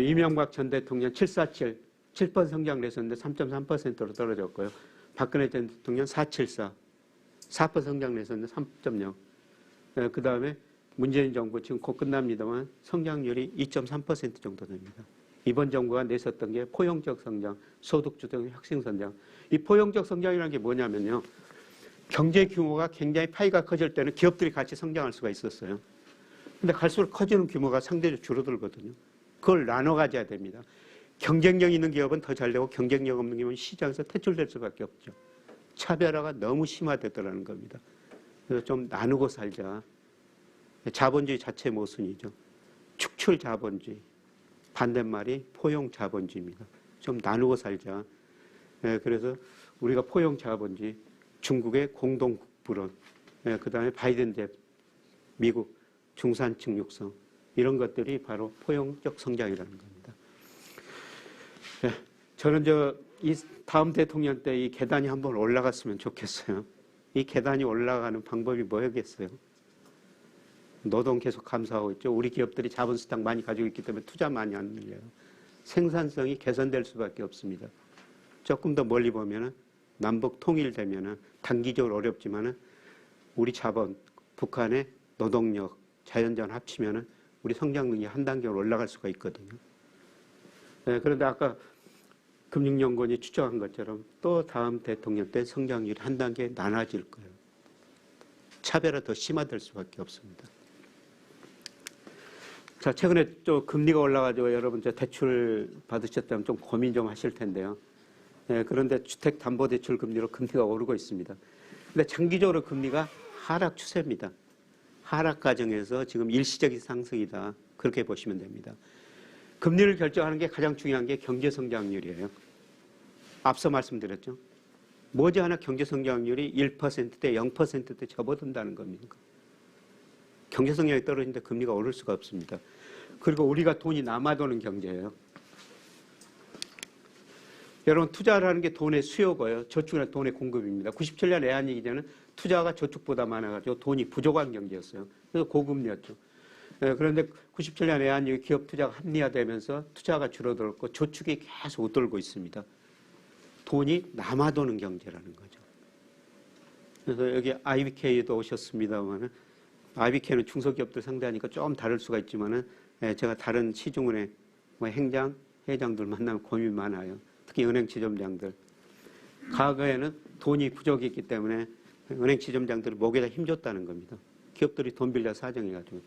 이명박 전 대통령 747, 7% 성장을 했었는데 3.3%로 떨어졌고요. 박근혜 전 대통령 474, 4% 성장을 했었는데 3.0. 그 다음에 문재인 정부 지금 곧 끝납니다만 성장률이 2.3% 정도 됩니다. 이번 정부가 내셨던 게 포용적 성장, 소득주도 혁신 성장. 이 포용적 성장이라는 게 뭐냐면요. 경제 규모가 굉장히 파이가 커질 때는 기업들이 같이 성장할 수가 있었어요. 근데 갈수록 커지는 규모가 상대적으로 줄어들거든요. 그걸 나눠 가져야 됩니다. 경쟁력 있는 기업은 더 잘 되고 경쟁력 없는 기업은 시장에서 퇴출될 수밖에 없죠. 차별화가 너무 심화되더라는 겁니다. 그래서 좀 나누고 살자. 자본주의 자체 모순이죠. 축출 자본주의. 반대말이 포용 자본주의입니다. 좀 나누어 살자. 그래서 우리가 포용 자본주의, 중국의 공동국부론, 그다음에 바이든 대 미국 중산층 육성 이런 것들이 바로 포용적 성장이라는 겁니다. 저는 이 다음 대통령 때 이 계단이 한번 올라갔으면 좋겠어요. 이 계단이 올라가는 방법이 뭐였겠어요? 노동 계속 감소하고 있죠. 우리 기업들이 자본 수당 많이 가지고 있기 때문에 투자 많이 안 밀려요. 생산성이 개선될 수밖에 없습니다. 조금 더 멀리 보면은 남북 통일되면은 단기적으로 어렵지만은 우리 자본, 북한의 노동력, 자연자원 합치면은 우리 성장 능력이 한 단계 올라갈 수가 있거든요. 그런데 아까 금융연구원이 추정한 것처럼 또 다음 대통령 때 성장률이 한 단계 나눠질 거예요. 차별화 더 심화될 수밖에 없습니다. 자, 최근에 또 금리가 올라가지고 여러분 대출 받으셨다면 좀 고민 좀 하실 텐데요. 그런데 주택담보대출 금리로 금리가 오르고 있습니다. 근데 장기적으로 금리가 하락 추세입니다. 하락 과정에서 지금 일시적인 상승이다. 그렇게 보시면 됩니다. 금리를 결정하는 게 가장 중요한 게 경제성장률이에요. 앞서 말씀드렸죠. 머지않아 경제성장률이 1%대, 0%대 접어든다는 겁니다. 경제성장이 떨어지는데 금리가 오를 수가 없습니다. 그리고 우리가 돈이 남아도는 경제예요. 여러분 투자라는 게 돈의 수요고요. 저축이나 돈의 공급입니다. 97년 외환위기 전에는 투자가 저축보다 많아가지고 돈이 부족한 경제였어요. 그래서 고금리였죠. 그런데 97년 외환위기 기업 투자가 합리화되면서 투자가 줄어들었고 저축이 계속 웃돌고 있습니다. 돈이 남아도는 경제라는 거죠. 그래서 여기 IBK도 오셨습니다만은 IBK는 중소기업들 상대하니까 좀 다를 수가 있지만은 제가 다른 시중은행 행장, 회장들 만나면 고민이 많아요. 특히 은행 지점장들. 과거에는 돈이 부족했기 때문에 은행 지점장들이 목에다 힘줬다는 겁니다. 기업들이 돈 빌려 사정해가지고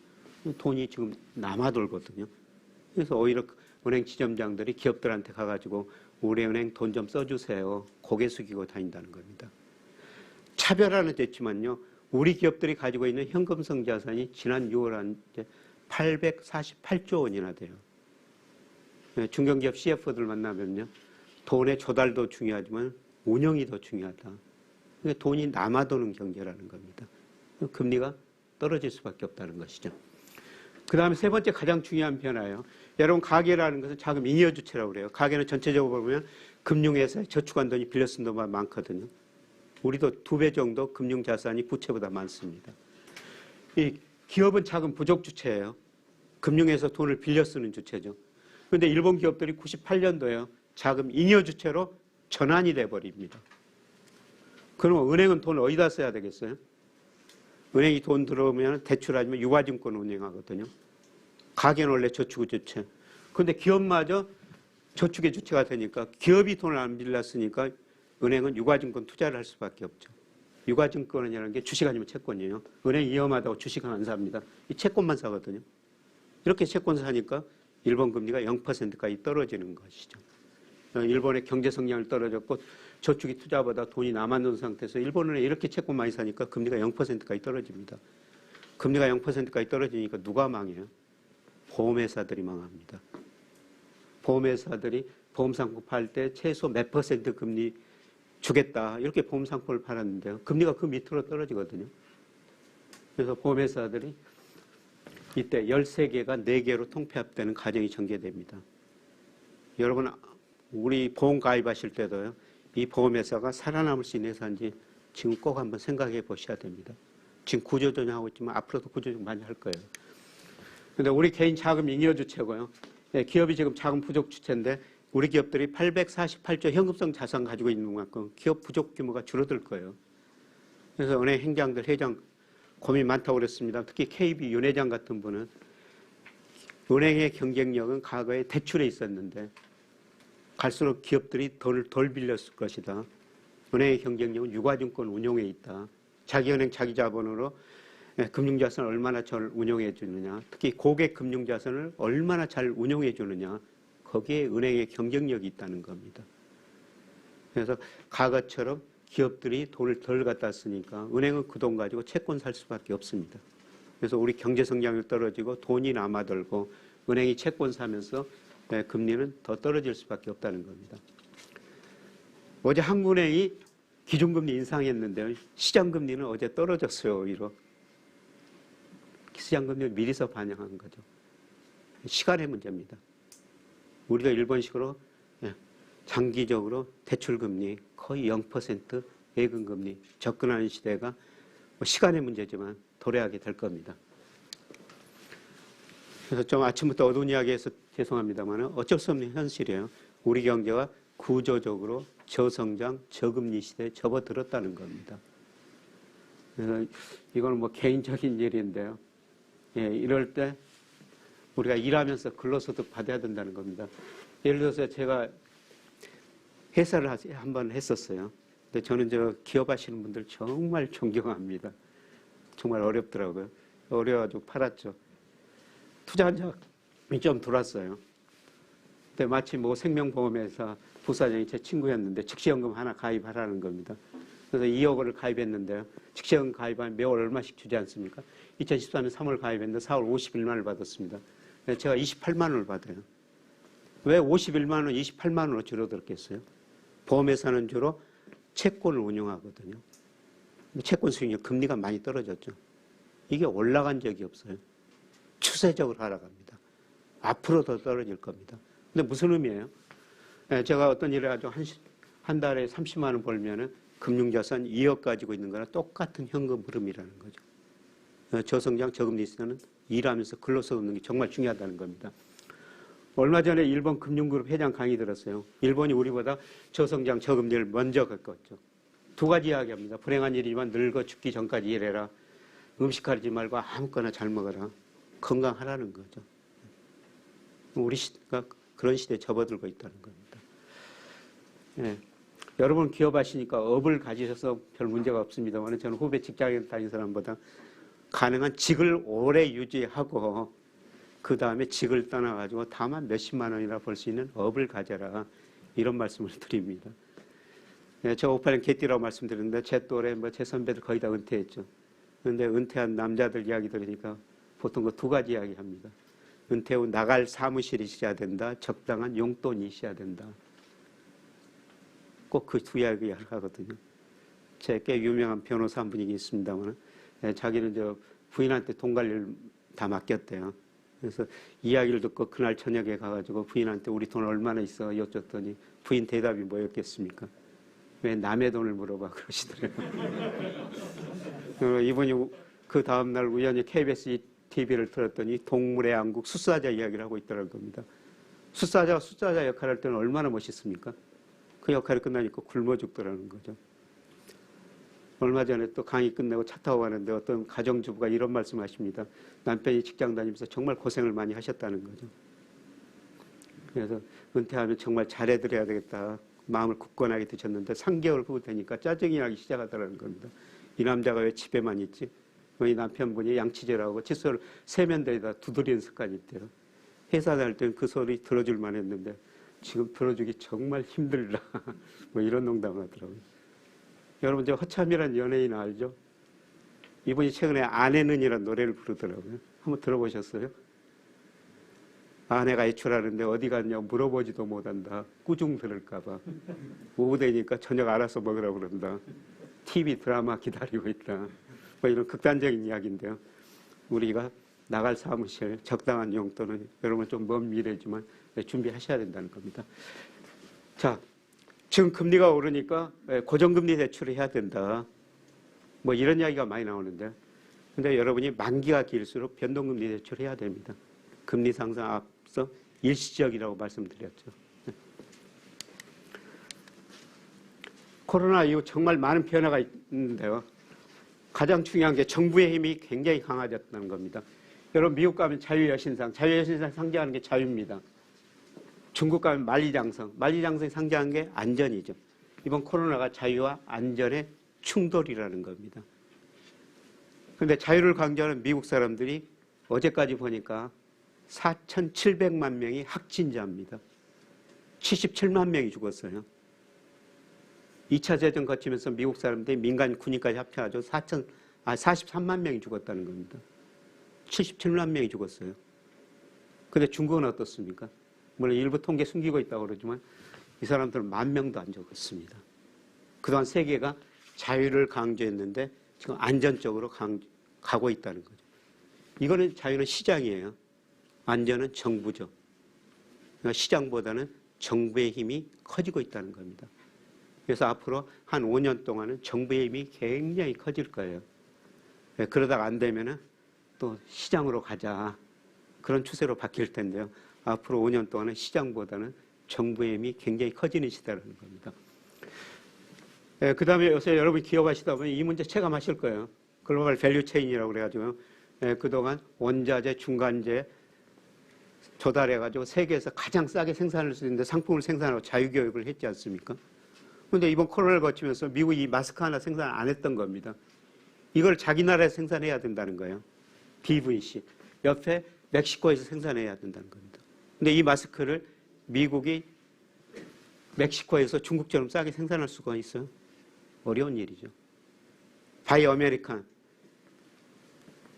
돈이 지금 남아돌거든요. 그래서 오히려 은행 지점장들이 기업들한테 가가지고 우리 은행 돈 좀 써주세요. 고개 숙이고 다닌다는 겁니다. 차별화는 됐지만요. 우리 기업들이 가지고 있는 현금성 자산이 지난 6월 한 848조 원이나 돼요. 중견기업 CFO들 만나면요. 돈의 조달도 중요하지만 운영이 더 중요하다. 그러니까 돈이 남아도는 경제라는 겁니다. 금리가 떨어질 수밖에 없다는 것이죠. 그 다음에 세 번째 가장 중요한 변화예요. 여러분 가계라는 것은 자금 잉여 주체라고 그래요. 가계는 전체적으로 보면 금융회사에 저축한 돈이 빌려 쓴 돈만 많거든요. 우리도 2배 정도 금융자산이 부채보다 많습니다. 이 기업은 자금 부족 주체예요. 금융에서 돈을 빌려 쓰는 주체죠. 그런데 일본 기업들이 98년도에요. 자금 잉여 주체로 전환이 돼버립니다. 그러면 은행은 돈 어디다 써야 되겠어요? 은행이 돈 들어오면 대출하면 유가증권 운영하거든요. 가계는 원래 저축의 주체. 그런데 기업마저 저축의 주체가 되니까 기업이 돈을 안 빌렸으니까 은행은 유가증권 투자를 할 수밖에 없죠. 유가증권이라는 게 주식 아니면 채권이에요. 은행이 위험하다고 주식은 안 삽니다. 이 채권만 사거든요. 이렇게 채권 사니까 일본 금리가 0%까지 떨어지는 것이죠. 일본의 경제 성장을 떨어졌고 저축이 투자보다 돈이 남아있는 상태에서 일본은 이렇게 채권 많이 사니까 금리가 0%까지 떨어집니다. 금리가 0%까지 떨어지니까 누가 망해요? 보험회사들이 망합니다. 보험회사들이 보험상품 팔 때 최소 몇 % 금리 주겠다 이렇게 보험상품을 팔았는데요. 금리가 그 밑으로 떨어지거든요. 그래서 보험회사들이 이때 13개가 4개로 통폐합되는 과정이 전개됩니다. 여러분 우리 보험 가입하실 때도요. 이 보험회사가 살아남을 수 있는 회사인지 지금 꼭 한번 생각해 보셔야 됩니다. 지금 구조조정 하고 있지만 앞으로도 구조조정 많이 할 거예요. 그런데 우리 개인 자금 잉여 주체고요. 기업이 지금 자금 부족 주체인데 우리 기업들이 848조 현금성 자산 가지고 있는 만큼 기업 부족 규모가 줄어들 거예요. 그래서 은행 행장들, 회장 고민 많다고 그랬습니다. 특히 KB 윤 회장 같은 분은 은행의 경쟁력은 과거에 대출에 있었는데 갈수록 기업들이 돈을 덜 빌렸을 것이다. 은행의 경쟁력은 유가증권 운용에 있다. 자기 은행 자기 자본으로 금융자산을 얼마나 잘 운용해 주느냐. 특히 고객 금융자산을 얼마나 잘 운용해 주느냐. 거기에 은행의 경쟁력이 있다는 겁니다. 그래서 과거처럼 기업들이 돈을 덜 갖다 쓰니까 은행은 그 돈 가지고 채권 살 수밖에 없습니다. 그래서 우리 경제 성장률 떨어지고 돈이 남아들고 은행이 채권 사면서 금리는 더 떨어질 수밖에 없다는 겁니다. 어제 한국은행이 기준금리 인상했는데요. 시장금리는 어제 떨어졌어요. 오히려. 시장금리를 미리서 반영한 거죠. 시간의 문제입니다. 우리가 일본식으로 장기적으로 대출금리 거의 0% 예금금리 접근하는 시대가 시간의 문제지만 도래하게 될 겁니다. 그래서 좀 아침부터 어두운 이야기해서 죄송합니다만 어쩔 수 없는 현실이에요. 우리 경제가 구조적으로 저성장, 저금리 시대에 접어들었다는 겁니다. 그래서 이건 뭐 개인적인 일인데요. 이럴 때 우리가 일하면서 근로소득 받아야 된다는 겁니다. 예를 들어서 제가 회사를 한번 했었어요. 근데 저는 기업 하시는 분들 정말 존경합니다. 정말 어렵더라고요. 어려워가지고 팔았죠. 투자한 적이 좀 들어왔어요. 근데 마치 생명보험회사 부사장이 제 친구였는데 즉시연금 하나 가입하라는 겁니다. 그래서 2억 원을 가입했는데요. 즉시연금 가입하면 매월 얼마씩 주지 않습니까? 2014년 3월 가입했는데 4월 51만 원을 받았습니다. 제가 28만 원을 받아요. 왜 51만 원, 28만 원으로 줄어들었겠어요? 보험회사는 주로 채권을 운용하거든요. 채권 수익률 금리가 많이 떨어졌죠. 이게 올라간 적이 없어요. 추세적으로 하락합니다. 앞으로 더 떨어질 겁니다. 근데 무슨 의미예요? 제가 어떤 일을 가지고 한 달에 30만 원 벌면은 금융자산 2억 가지고 있는 거랑 똑같은 현금 흐름이라는 거죠. 저성장, 저금리 시대는 일하면서 근로소득 얻는 게 정말 중요하다는 겁니다. 얼마 전에 일본 금융그룹 회장 강의 들었어요. 일본이 우리보다 저성장, 저금리를 먼저 겪었죠. 두 가지 이야기합니다. 불행한 일이지만 늙어 죽기 전까지 일해라. 음식 가리지 말고 아무거나 잘 먹어라. 건강하라는 거죠. 우리 시대가 그런 시대에 접어들고 있다는 겁니다. 여러분 기업하시니까 업을 가지셔서 별 문제가 없습니다만 저는 후배 직장에 다닌 사람보다 가능한 직을 오래 유지하고 그 다음에 직을 떠나가지고 다만 몇십만 원이나 벌 수 있는 업을 가져라. 이런 말씀을 드립니다. 저 58년 개띠라고 말씀드렸는데 제 또래 제 선배들 거의 다 은퇴했죠. 그런데 은퇴한 남자들 이야기 들으니까 보통 그 두 가지 이야기 합니다. 은퇴 후 나갈 사무실이 있어야 된다. 적당한 용돈이 있어야 된다. 꼭 그 두 이야기 하거든요. 제 꽤 유명한 변호사 한 분이 있습니다만 자기는 부인한테 돈 관리를 다 맡겼대요. 그래서 이야기를 듣고 그날 저녁에 가가지고 부인한테 우리 돈 얼마나 있어 여쭸더니 부인 대답이 뭐였겠습니까? 왜 남의 돈을 물어봐 그러시더래요. 이분이 그 다음날 우연히 KBS TV를 틀었더니 동물의 왕국 숫사자 이야기를 하고 있더라는 겁니다. 숫사자가 숫사자 역할을 할 때는 얼마나 멋있습니까? 그 역할이 끝나니까 굶어 죽더라는 거죠. 얼마 전에 또 강의 끝내고 차 타고 가는데 어떤 가정주부가 이런 말씀 하십니다. 남편이 직장 다니면서 정말 고생을 많이 하셨다는 거죠. 그래서 은퇴하면 정말 잘해드려야 되겠다. 마음을 굳건하게 드셨는데 3개월 후 되니까 짜증이 나기 시작하더라는 겁니다. 이 남자가 왜 집에만 있지? 이 남편분이 양치질하고 칫솔을 세면대에다 두드리는 습관이 있대요. 회사 다닐 때는 그 소리 들어줄만 했는데 지금 들어주기 정말 힘들다. 이런 농담을 하더라고요. 여러분 저 허참이라는 연예인 알죠? 이분이 최근에 아내는이라는 노래를 부르더라고요. 한번 들어보셨어요? 아내가 외출하는데 어디 갔냐 물어보지도 못한다. 꾸중 들을까 봐. 오후 되니까 저녁 알아서 먹으라고 그런다. TV 드라마 기다리고 있다. 이런 극단적인 이야기인데요. 우리가 나갈 사무실 적당한 용돈은 여러분 좀 먼 미래지만 준비하셔야 된다는 겁니다. 자, 지금 금리가 오르니까 고정금리 대출을 해야 된다. 이런 이야기가 많이 나오는데 근데 여러분이 만기가 길수록 변동금리 대출을 해야 됩니다. 금리 상승 앞서 일시적이라고 말씀드렸죠. 코로나 이후 정말 많은 변화가 있는데요. 가장 중요한 게 정부의 힘이 굉장히 강화됐다는 겁니다. 여러분 미국 가면 자유여신상, 자유여신상 상징하는 게 자유입니다. 중국 가면 만리장성, 만리장성이 상징하는 게 안전이죠. 이번 코로나가 자유와 안전의 충돌이라는 겁니다. 그런데 자유를 강조하는 미국 사람들이 어제까지 보니까 4,700만 명이 확진자입니다. 77만 명이 죽었어요. 2차 대전 거치면서 미국 사람들이 민간 군인까지 합쳐가지고 43만 명이 죽었다는 겁니다. 77만 명이 죽었어요. 근데 중국은 어떻습니까? 물론 일부 통계 숨기고 있다고 그러지만 이 사람들은 10,000명도 안 적었습니다. 그동안 세계가 자유를 강조했는데 지금 안전 쪽으로 가고 있다는 거죠. 이거는 자유는 시장이에요. 안전은 정부죠. 그러니까 시장보다는 정부의 힘이 커지고 있다는 겁니다. 그래서 앞으로 한 5년 동안은 정부의 힘이 굉장히 커질 거예요. 그러다가 안 되면은 또 시장으로 가자. 그런 추세로 바뀔 텐데요. 앞으로 5년 동안은 시장보다는 정부의 힘이 굉장히 커지는 시대라는 겁니다. 그 다음에 요새 여러분이 기업하시다 보면 이 문제 체감하실 거예요. 글로벌 밸류 체인이라고 그래가지고 그동안 원자재, 중간재 조달해가지고 세계에서 가장 싸게 생산할 수 있는 상품을 생산하고 자유교육을 했지 않습니까? 그런데 이번 코로나를 거치면서 미국이 이 마스크 하나 생산 안 했던 겁니다. 이걸 자기 나라에서 생산해야 된다는 거예요. BVC. 옆에 멕시코에서 생산해야 된다는 겁니다. 근데 이 마스크를 미국이 멕시코에서 중국처럼 싸게 생산할 수가 있어요? 어려운 일이죠. 바이 아메리칸.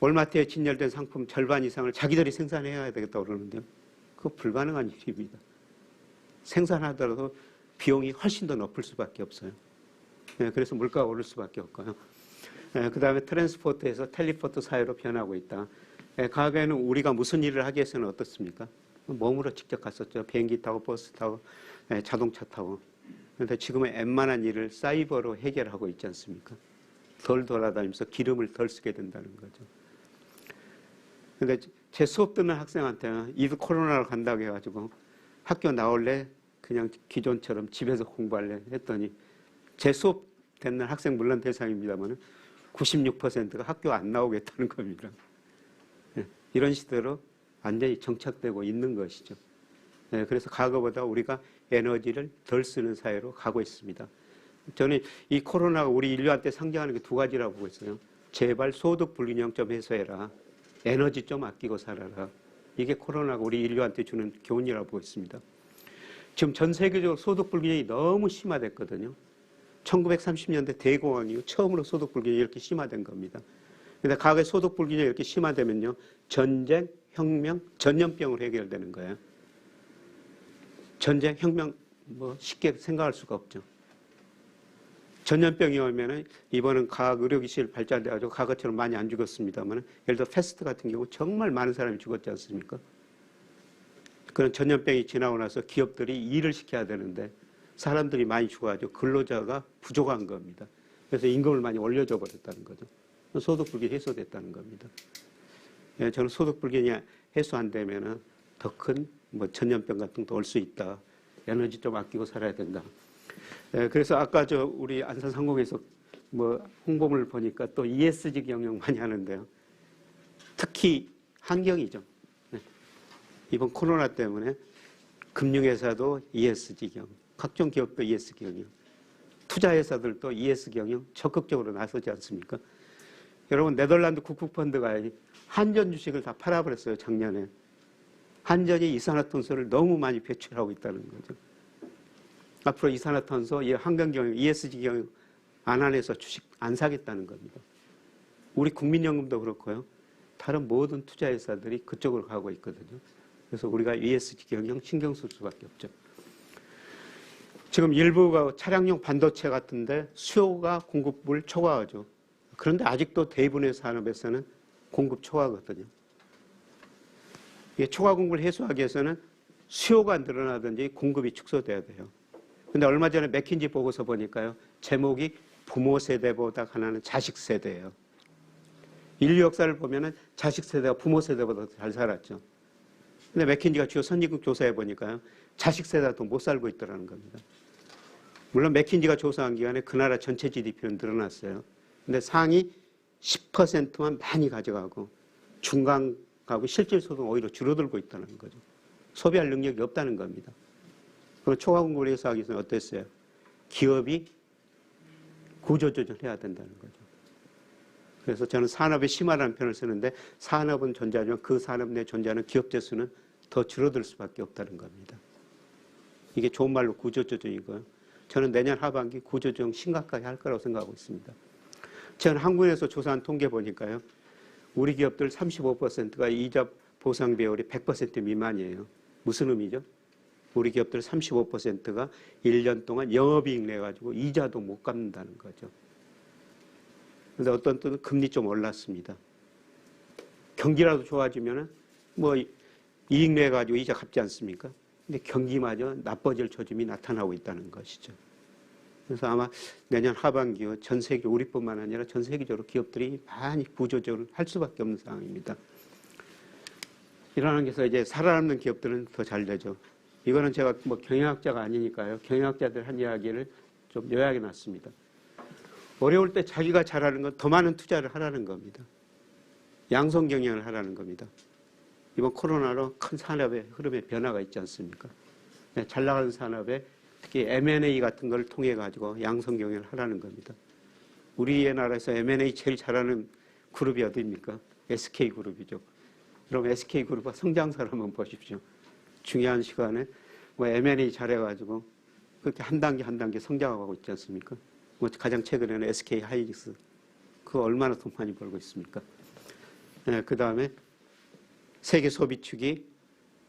월마트에 진열된 상품 절반 이상을 자기들이 생산해야 되겠다고 그러는데요. 그거 불가능한 일입니다. 생산하더라도 비용이 훨씬 더 높을 수밖에 없어요. 그래서 물가가 오를 수밖에 없고요. 그 다음에 트랜스포트에서 텔리포트 사회로 변하고 있다. 과거에는 우리가 무슨 일을 하기 위해서는 어떻습니까? 몸으로 직접 갔었죠. 비행기 타고 버스 타고 자동차 타고. 그런데 지금은 웬만한 일을 사이버로 해결하고 있지 않습니까? 덜 돌아다니면서 기름을 덜 쓰게 된다는 거죠. 그런데 제 수업 듣는 학생한테는 이 코로나로 간다고 해가지고 학교 나올래? 그냥 기존처럼 집에서 공부할래? 했더니 제 수업 듣는 학생 물론 대상입니다만 96%가 학교 안 나오겠다는 겁니다. 이런 시대로 완전히 정착되고 있는 것이죠. 그래서 과거보다 우리가 에너지를 덜 쓰는 사회로 가고 있습니다. 저는 이 코로나가 우리 인류한테 상징하는 게 두 가지라고 보고 있어요. 제발 소득 불균형 좀 해소해라. 에너지 좀 아끼고 살아라. 이게 코로나가 우리 인류한테 주는 교훈이라고 보고 있습니다. 지금 전 세계적으로 소득 불균형이 너무 심화됐거든요. 1930년대 대공황 이후 처음으로 소득 불균형이 이렇게 심화된 겁니다. 근데 과거에 소득 불균형이 이렇게 심화되면요. 전쟁, 혁명, 전염병으로 해결되는 거예요. 전쟁, 혁명 뭐 쉽게 생각할 수가 없죠. 전염병이 오면은 이번은 과학 의료기술 발전돼가지고 과거처럼 많이 안 죽었습니다만 예를 들어 패스트 같은 경우 정말 많은 사람이 죽었지 않습니까? 그런 전염병이 지나고 나서 기업들이 일을 시켜야 되는데 사람들이 많이 죽어가지고 근로자가 부족한 겁니다. 그래서 임금을 많이 올려줘 버렸다는 거죠. 소득불균이 해소됐다는 겁니다. 저는 소득불균이 해소 안 되면은 더 큰 뭐 전염병 같은 것도 올 수 있다. 에너지 좀 아끼고 살아야 된다. 그래서 아까 우리 안산상공에서 뭐 홍보물 보니까 또 ESG 경영 많이 하는데요. 특히 환경이죠. 이번 코로나 때문에 금융회사도 ESG 경영, 각종 기업도 ESG 경영, 투자회사들도 ESG 경영 적극적으로 나서지 않습니까? 여러분 네덜란드 국부펀드가 한전 주식을 다 팔아버렸어요. 작년에. 한전이 이산화탄소를 너무 많이 배출하고 있다는 거죠. 앞으로 이산화탄소, 환경경영, ESG 경영 안안해서 주식 안 사겠다는 겁니다. 우리 국민연금도 그렇고요. 다른 모든 투자회사들이 그쪽으로 가고 있거든요. 그래서 우리가 ESG 경영 신경 쓸 수밖에 없죠. 지금 일부가 차량용 반도체 같은데 수요가 공급을 초과하죠. 그런데 아직도 대부분의 산업에서는 공급 초과거든요. 초과 공급을 해소하기 위해서는 수요가 늘어나든지 공급이 축소돼야 돼요. 근데 얼마 전에 맥킨지 보고서 보니까요. 제목이 부모 세대보다 가난한 자식 세대예요. 인류 역사를 보면은 자식 세대가 부모 세대보다 잘 살았죠. 근데 맥킨지가 주요 선진국 조사해 보니까요. 자식 세대가 더 못 살고 있더라는 겁니다. 물론 맥킨지가 조사한 기간에 그 나라 전체 GDP는 늘어났어요. 근데 상위 10%만 많이 가져가고 중간 가고 실질 소득은 오히려 줄어들고 있다는 거죠. 소비할 능력이 없다는 겁니다. 그럼 초과 공급을 해소하기 위해서는 어땠어요? 기업이 구조조정해야 된다는 거죠. 그래서 저는 산업의 심화라는 표현을 쓰는데 산업은 존재하지만 그 산업 내에 존재하는 기업체 수는 더 줄어들 수밖에 없다는 겁니다. 이게 좋은 말로 구조조정이고요. 저는 내년 하반기 구조조정 심각하게 할 거라고 생각하고 있습니다. 저는 한국에서 조사한 통계 보니까요. 우리 기업들 35%가 이자 보상 비율이 100% 미만이에요. 무슨 의미죠? 우리 기업들 35%가 1년 동안 영업이익 내가지고 이자도 못 갚는다는 거죠. 그런데 어떤 때는 금리 좀 올랐습니다. 경기라도 좋아지면은 뭐 이익 내가지고 이자 갚지 않습니까? 근데 경기마저 나빠질 조짐이 나타나고 있다는 것이죠. 그래서 아마 내년 하반기 전 세계 우리뿐만 아니라 전 세계적으로 기업들이 많이 구조조정을 할 수밖에 없는 상황입니다. 이러는 게서 이제 살아남는 기업들은 더 잘 되죠. 이거는 제가 뭐 경영학자가 아니니까요. 경영학자들 한 이야기를 좀 요약해 놨습니다. 어려울 때 자기가 잘하는 건 더 많은 투자를 하라는 겁니다. 양성 경영을 하라는 겁니다. 이번 코로나로 큰 산업의 흐름에 변화가 있지 않습니까? 잘 나가는 산업에 특히 M&A 같은 걸 통해 가지고 양성 경영을 하라는 겁니다. 우리나라에서 M&A 제일 잘하는 그룹이 어디입니까? SK그룹이죠. 그럼 SK그룹과 성장사를 한번 보십시오. 중요한 시간에 뭐 M&A 잘해가지고 그렇게 한 단계 한 단계 성장하고 있지 않습니까? 뭐 가장 최근에는 SK 하이닉스 그거 얼마나 돈 많이 벌고 있습니까? 네, 그 다음에 세계 소비축이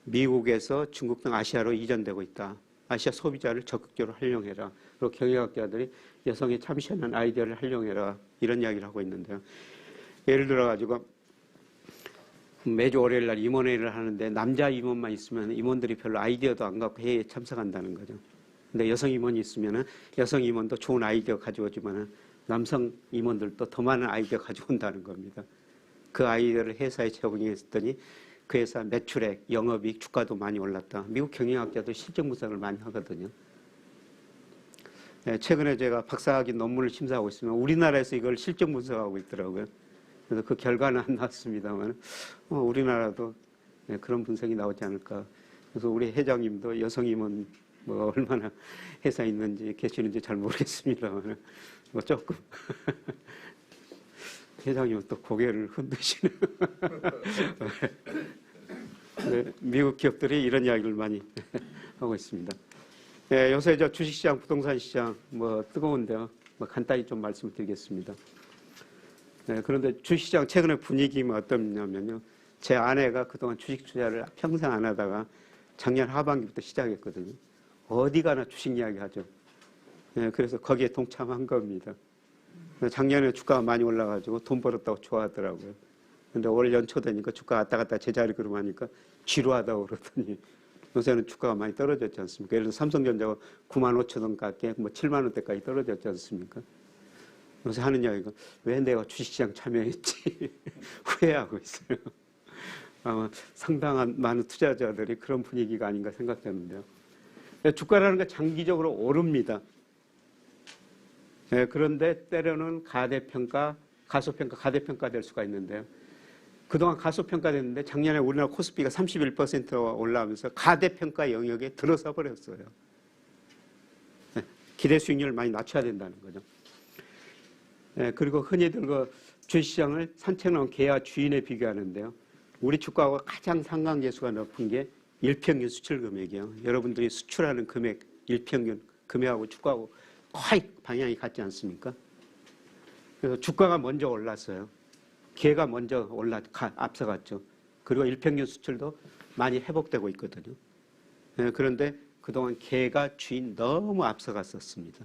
미국에서 중국 등 아시아로 이전되고 있다. 아시아 소비자를 적극적으로 활용해라. 그리고 경영학자들이 여성의 참신한 아이디어를 활용해라. 이런 이야기를 하고 있는데요. 예를 들어가지고 매주 월요일 날 임원회의를 하는데 남자 임원만 있으면 임원들이 별로 아이디어도 안 갖고 회의에 참석한다는 거죠. 근데 여성 임원이 있으면 여성 임원도 좋은 아이디어 가져오지만 남성 임원들도 더 많은 아이디어 가져온다는 겁니다. 그 아이디어를 회사에 적용했더니 그 회사 매출액, 영업이익, 주가도 많이 올랐다. 미국 경영학자도 실적 분석을 많이 하거든요. 네, 최근에 제가 박사학위 논문을 심사하고 있으면 우리나라에서 이걸 실적 분석하고 있더라고요. 그래서 그 결과는 안 나왔습니다만 우리나라도 네, 그런 분석이 나오지 않을까. 그래서 우리 회장님도 여성 임원 뭐 얼마나 회사에 있는지 계시는지 잘 모르겠습니다만 뭐 조금 회장님은 또 고개를 흔드시는. 네, 미국 기업들이 이런 이야기를 많이 하고 있습니다. 네, 요새 저 주식시장, 부동산 시장 뭐 뜨거운데요. 뭐 간단히 좀 말씀을 드리겠습니다. 네, 그런데 주식시장 최근에 분위기가 어떠냐면요. 제 아내가 그동안 주식 투자를 평생 안 하다가 작년 하반기부터 시작했거든요. 어디 가나 주식 이야기 하죠. 네, 그래서 거기에 동참한 겁니다. 작년에 주가가 많이 올라가지고 돈 벌었다고 좋아하더라고요. 근데 올 연초 되니까 주가 왔다 갔다 제자리 그러니까 지루하다고 그러더니 요새는 주가가 많이 떨어졌지 않습니까? 예를 들어 삼성전자가 95,000원 깎게 뭐 7만 원대까지 떨어졌지 않습니까? 요새 하는 이야기가 왜 내가 주식시장 참여했지 후회하고 있어요. 아마 상당한 많은 투자자들이 그런 분위기가 아닌가 생각되는데요. 주가라는 게 장기적으로 오릅니다. 네, 그런데 때로는 가대평가, 가소평가, 가대평가 될 수가 있는데요. 그동안 가소평가됐는데 작년에 우리나라 코스피가 31% 올라오면서 가대평가 영역에 들어서 버렸어요. 네, 기대 수익률을 많이 낮춰야 된다는 거죠. 네, 그리고 흔히들 그 주식시장을 산책나온 개와 주인에 비교하는데요. 우리 주가와 가장 상관계수가 높은 게 일평균 수출 금액이에요. 여러분들이 수출하는 금액, 일평균 금액하고 주가하고 거의 방향이 같지 않습니까? 그래서 주가가 먼저 올랐어요. 개가 먼저 앞서갔죠. 그리고 일평균 수출도 많이 회복되고 있거든요. 네, 그런데 그동안 개가 주인 너무 앞서갔었습니다.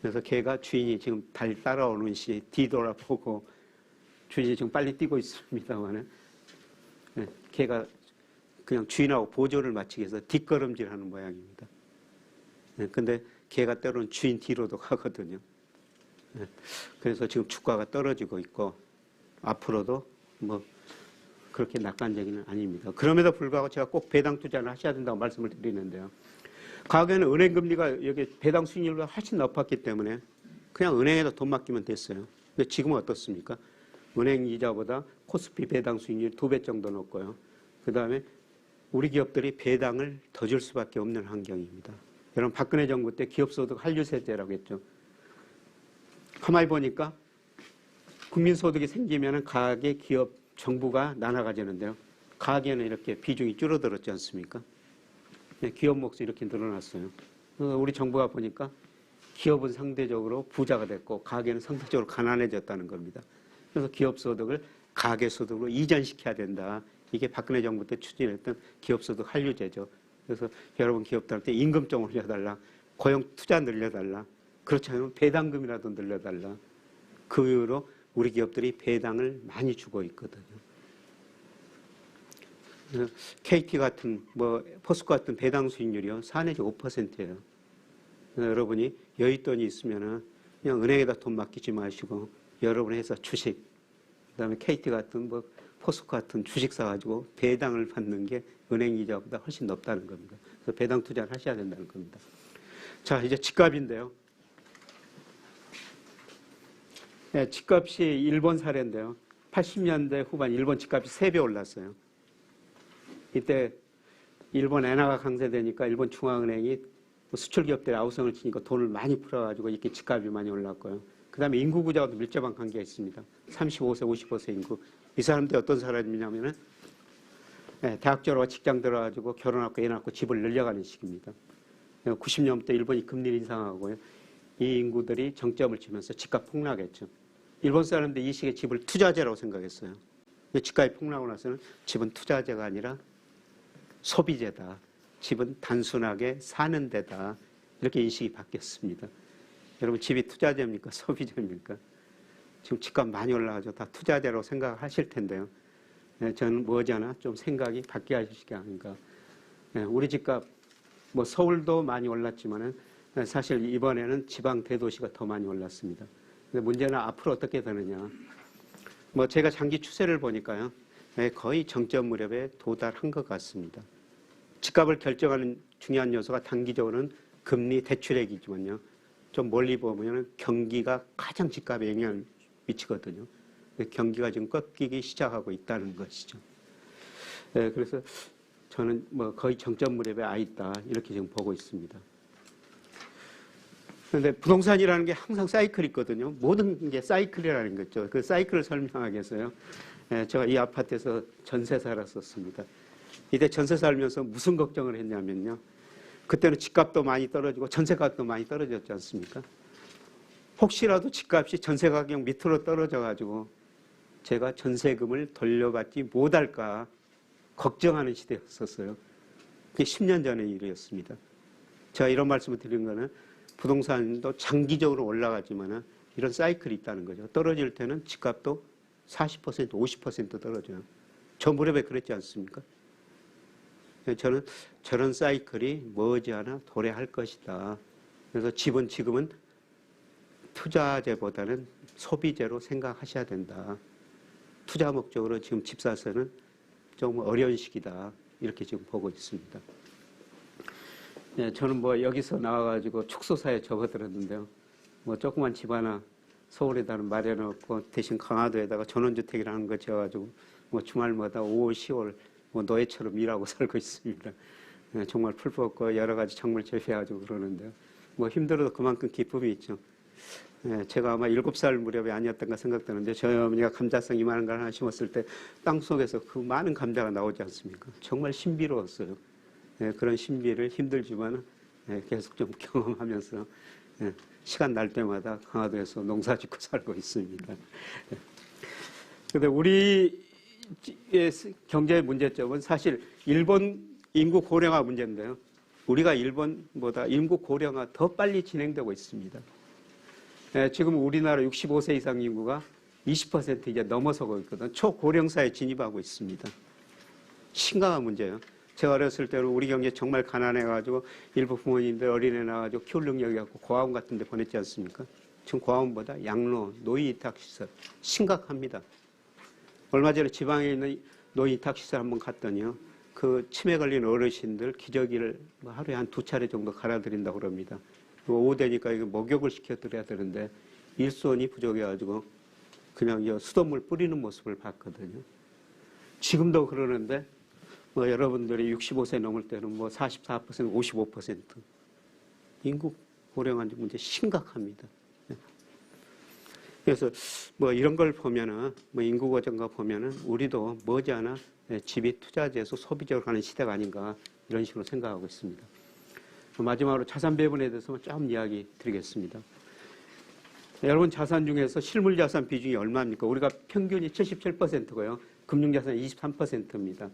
그래서 개가 주인이 지금 달 따라오는 시 뒤돌아보고 주인이 지금 빨리 뛰고 있습니다만 네, 개가 그냥 주인하고 보조를 맞추기 위해서 뒷걸음질하는 모양입니다. 네, 근데 개가 때로는 주인 뒤로도 가거든요. 네, 그래서 지금 주가가 떨어지고 있고 앞으로도 뭐 그렇게 낙관적이는 아닙니다. 그럼에도 불구하고 제가 꼭 배당 투자를 하셔야 된다고 말씀을 드리는데요. 과거에는 은행 금리가 여기 배당 수익률보다 훨씬 높았기 때문에 그냥 은행에다 돈 맡기면 됐어요. 근데 지금은 어떻습니까? 은행 이자보다 코스피 배당 수익률 2배 정도 높고요. 그 다음에 우리 기업들이 배당을 더 줄 수밖에 없는 환경입니다. 여러분 박근혜 정부 때 기업소득 한류세제라고 했죠. 가만히 보니까 국민소득이 생기면 가계, 기업, 정부가 나눠가지는데요. 가계는 이렇게 비중이 줄어들었지 않습니까? 기업 몫이 이렇게 늘어났어요. 우리 정부가 보니까 기업은 상대적으로 부자가 됐고 가계는 상대적으로 가난해졌다는 겁니다. 그래서 기업 소득을 가계 소득으로 이전시켜야 된다. 이게 박근혜 정부 때 추진했던 기업소득 한류제죠. 그래서 여러분 기업들한테 임금 좀 올려달라, 고용 투자 늘려달라, 그렇지 않으면 배당금이라도 늘려달라. 그 이후로 우리 기업들이 배당을 많이 주고 있거든요. KT 같은 포스코 같은 배당 수익률이요 4 내지 5%예요. 여러분이 여윳돈이 있으면은 그냥 은행에다 돈 맡기지 마시고 여러분의 회사 주식, 그다음에 KT 같은 포스코 같은 주식 사가지고 배당을 받는 게 은행 이자보다 훨씬 높다는 겁니다. 그래서 배당 투자를 하셔야 된다는 겁니다. 자, 이제 집값인데요. 네, 집값이 일본 사례인데요. 80년대 후반 일본 집값이 3배 올랐어요. 이때 일본 엔화가 강세되니까 일본 중앙은행이 수출 기업들이 아우성을 치니까 돈을 많이 풀어가지고 이렇게 집값이 많이 올랐고요. 그 다음에 인구 구조와도 밀접한 관계가 있습니다. 35세, 55세 인구. 이 사람들이 어떤 사람이냐면은 대학 졸업하고 직장 들어가지고 결혼하고 애 낳고 집을 늘려가는 시기입니다. 90년부터 일본이 금리를 인상하고요. 이 인구들이 정점을 치면서 집값 폭락했죠. 일본 사람들이 이 시기에 집을 투자재라고 생각했어요. 집값이 폭락하고 나서는 집은 투자재가 아니라 소비재다. 집은 단순하게 사는 데다. 이렇게 인식이 바뀌었습니다. 여러분 집이 투자재입니까? 소비재입니까? 지금 집값 많이 올라가죠. 다 투자재라고 생각하실 텐데요. 저는 머지않아 좀 생각이 바뀌어야 할 시기가 아닌가. 우리 집값 서울도 많이 올랐지만은 사실 이번에는 지방 대도시가 더 많이 올랐습니다. 근데 문제는 앞으로 어떻게 되느냐. 제가 장기 추세를 보니까요. 거의 정점 무렵에 도달한 것 같습니다. 집값을 결정하는 중요한 요소가 단기적으로는 금리 대출액이지만요. 좀 멀리 보면 경기가 가장 집값에 영향을 미치거든요. 경기가 지금 꺾이기 시작하고 있다는 것이죠. 그래서 저는 거의 정점 무렵에 와 있다 이렇게 지금 보고 있습니다. 그런데 부동산이라는 게 항상 사이클이 있거든요. 모든 게 사이클이라는 거죠. 그 사이클을 설명하기 위해서요. 제가 이 아파트에서 전세 살았었습니다. 이때 전세 살면서 무슨 걱정을 했냐면요. 그때는 집값도 많이 떨어지고 전세값도 많이 떨어졌지 않습니까? 혹시라도 집값이 전세 가격 밑으로 떨어져가지고 제가 전세금을 돌려받지 못할까 걱정하는 시대였었어요. 그게 10년 전의 일이었습니다. 제가 이런 말씀을 드린 거는 부동산도 장기적으로 올라가지만 이런 사이클이 있다는 거죠. 떨어질 때는 집값도 40%, 50% 떨어져요. 저 무렵에 그랬지 않습니까? 저는 저런 사이클이 머지않아 도래할 것이다. 그래서 집은 지금은 투자재보다는 소비재로 생각하셔야 된다. 투자 목적으로 지금 집 사서는 좀 어려운 시기다. 이렇게 지금 보고 있습니다. 저는 여기서 나와가지고 축소사에 접어들었는데요. 조그만 집 하나 서울에다 마련해놓고 대신 강화도에다가 전원주택이라는 거 지어가지고 주말마다 5월, 10월 노예처럼 일하고 살고 있습니다. 정말 풀 뽑고 여러 가지 작물 재배해가지고 그러는데요. 힘들어도 그만큼 기쁨이 있죠. 제가 아마 7살 무렵이 아니었던가 생각되는데 저희 어머니가 감자성 이만한 걸 하나 심었을 때 땅속에서 그 많은 감자가 나오지 않습니까? 정말 신비로웠어요. 그런 신비를 힘들지만 계속 좀 경험하면서 시간 날 때마다 강화도에서 농사 짓고 살고 있습니다. 그런데 우리의 경제의 문제점은 사실 일본 인구 고령화 문제인데요. 우리가 일본보다 인구 고령화 더 빨리 진행되고 있습니다. 지금 우리나라 65세 이상 인구가 20% 이제 넘어서고 있거든요. 초고령사에 진입하고 있습니다. 심각한 문제예요. 제가 어렸을 때는 우리 경제 정말 가난해가지고 일부 부모님들 어린애 낳아가지고 키울 능력이 없고 고아원 같은 데 보냈지 않습니까? 지금 고아원보다 양로, 노인이탁시설 심각합니다. 얼마 전에 지방에 있는 노인이탁시설 한번 갔더니요. 그 치매 걸린 어르신들 기저귀를 하루에 한 2차례 정도 갈아드린다고 그럽니다. 오후 되니까 이거 목욕을 시켜드려야 되는데 일손이 부족해가지고 그냥 수돗물 뿌리는 모습을 봤거든요. 지금도 그러는데 여러분들이 65세 넘을 때는 44%, 55% 인구 고령화 문제 심각합니다. 그래서 이런 걸 보면은 인구 고정과 보면은 우리도 머지않아 집이 투자재에서 소비적으로 가는 시대가 아닌가 이런 식으로 생각하고 있습니다. 마지막으로 자산 배분에 대해서 좀 이야기 드리겠습니다. 여러분 자산 중에서 실물 자산 비중이 얼마입니까? 우리가 평균이 77%고요. 금융자산이 23%입니다.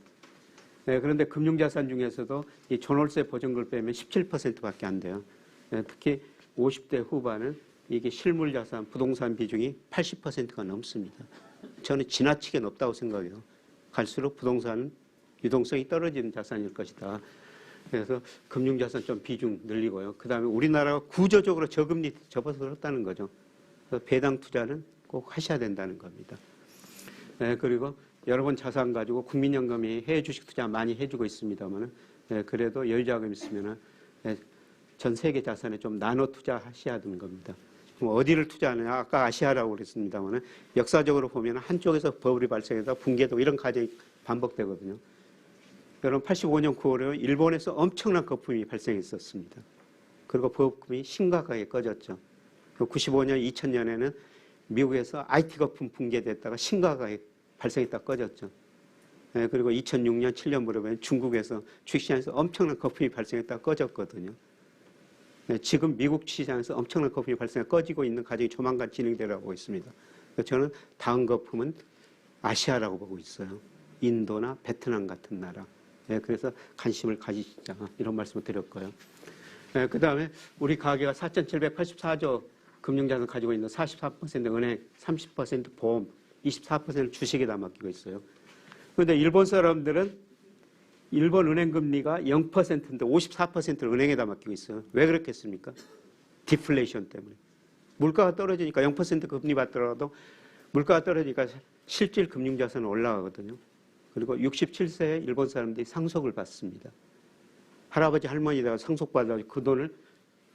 그런데 금융자산 중에서도 이 존월세 보증금을 빼면 17%밖에 안 돼요. 특히 50대 후반은 이게 실물자산, 부동산 비중이 80%가 넘습니다. 저는 지나치게 높다고 생각해요. 갈수록 부동산은 유동성이 떨어지는 자산일 것이다. 그래서 금융자산 좀 비중 늘리고요. 그 다음에 우리나라가 구조적으로 저금리 접어들었다는 거죠. 그래서 배당 투자는 꼭 하셔야 된다는 겁니다. 그리고 여러분 자산 가지고 국민연금이 해외 주식 투자 많이 해주고 있습니다만, 그래도 여유자금 있으면 전 세계 자산에 좀 나눠 투자하셔야 되는 겁니다. 그럼 어디를 투자하느냐? 아까 아시아라고 그랬습니다만, 역사적으로 보면 한쪽에서 버블이 발생해서 붕괴되고 이런 과정이 반복되거든요. 여러분 85년 9월에 일본에서 엄청난 거품이 발생했었습니다. 그리고 거품이 심각하게 꺼졌죠. 95년, 2000년에는 미국에서 IT 거품 붕괴됐다가 심각하게 발생했다 꺼졌죠. 그리고 2006년, 7년 무렵에 중국에서 주식시장에서 엄청난 거품이 발생했다 꺼졌거든요. 지금 미국 시장에서 엄청난 거품이 발생해 꺼지고 있는 과정이 조만간 진행되라고 보고 있습니다. 저는 다음 거품은 아시아라고 보고 있어요. 인도나 베트남 같은 나라. 그래서 관심을 가지시자 이런 말씀을 드렸고요. 그 다음에 우리 가계가 4,784조 금융자산 가지고 있는 44% 은행, 30% 보험, 24% 주식에다 맡기고 있어요. 그런데 일본 사람들은 일본 은행 금리가 0%인데 54%를 은행에다 맡기고 있어요. 왜 그렇겠습니까? 디플레이션 때문에. 물가가 떨어지니까 0% 금리 받더라도 물가가 떨어지니까 실질 금융자산은 올라가거든요. 그리고 67세에 일본 사람들이 상속을 받습니다. 할아버지 할머니가 상속받아서 그 돈을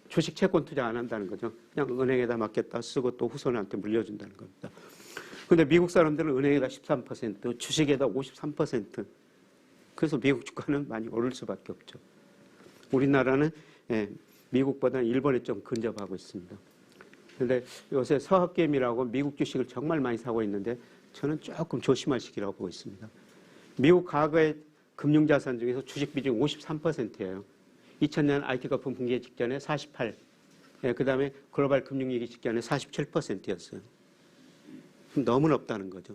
주식 채권 투자 안 한다는 거죠. 그냥 은행에다 맡겼다 쓰고 또 후손한테 물려준다는 겁니다. 그런데 미국 사람들은 은행에다 13%, 주식에다 53%. 그래서 미국 주가는 많이 오를 수밖에 없죠. 우리나라는 미국보다는 일본에 좀 근접하고 있습니다. 그런데 요새 서학개미라고 미국 주식을 정말 많이 사고 있는데 저는 조금 조심할 시기라고 보고 있습니다. 미국 과거의 금융자산 중에서 주식 비중이 53%예요. 2000년 IT 거품 붕괴 직전에 48, 그 다음에 글로벌 금융위기 직전에 47%였어요. 너무 높다는 거죠.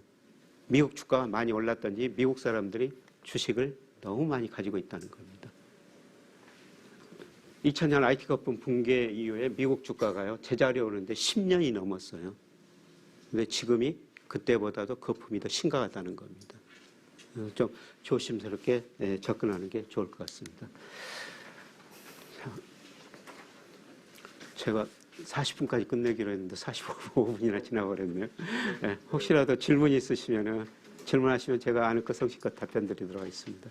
미국 주가가 많이 올랐던지 미국 사람들이 주식을 너무 많이 가지고 있다는 겁니다. 2000년 IT 거품 붕괴 이후에 미국 주가가요, 제자리에 오는데 10년이 넘었어요. 근데 지금이 그때보다도 거품이 더 심각하다는 겁니다. 좀 조심스럽게 접근하는 게 좋을 것 같습니다. 제가 40분까지 끝내기로 했는데 45분이나 지나버렸네요. 혹시라도 질문이 있으시면 질문하시면 제가 아는 것 성실껏 답변 드리도록 하겠습니다.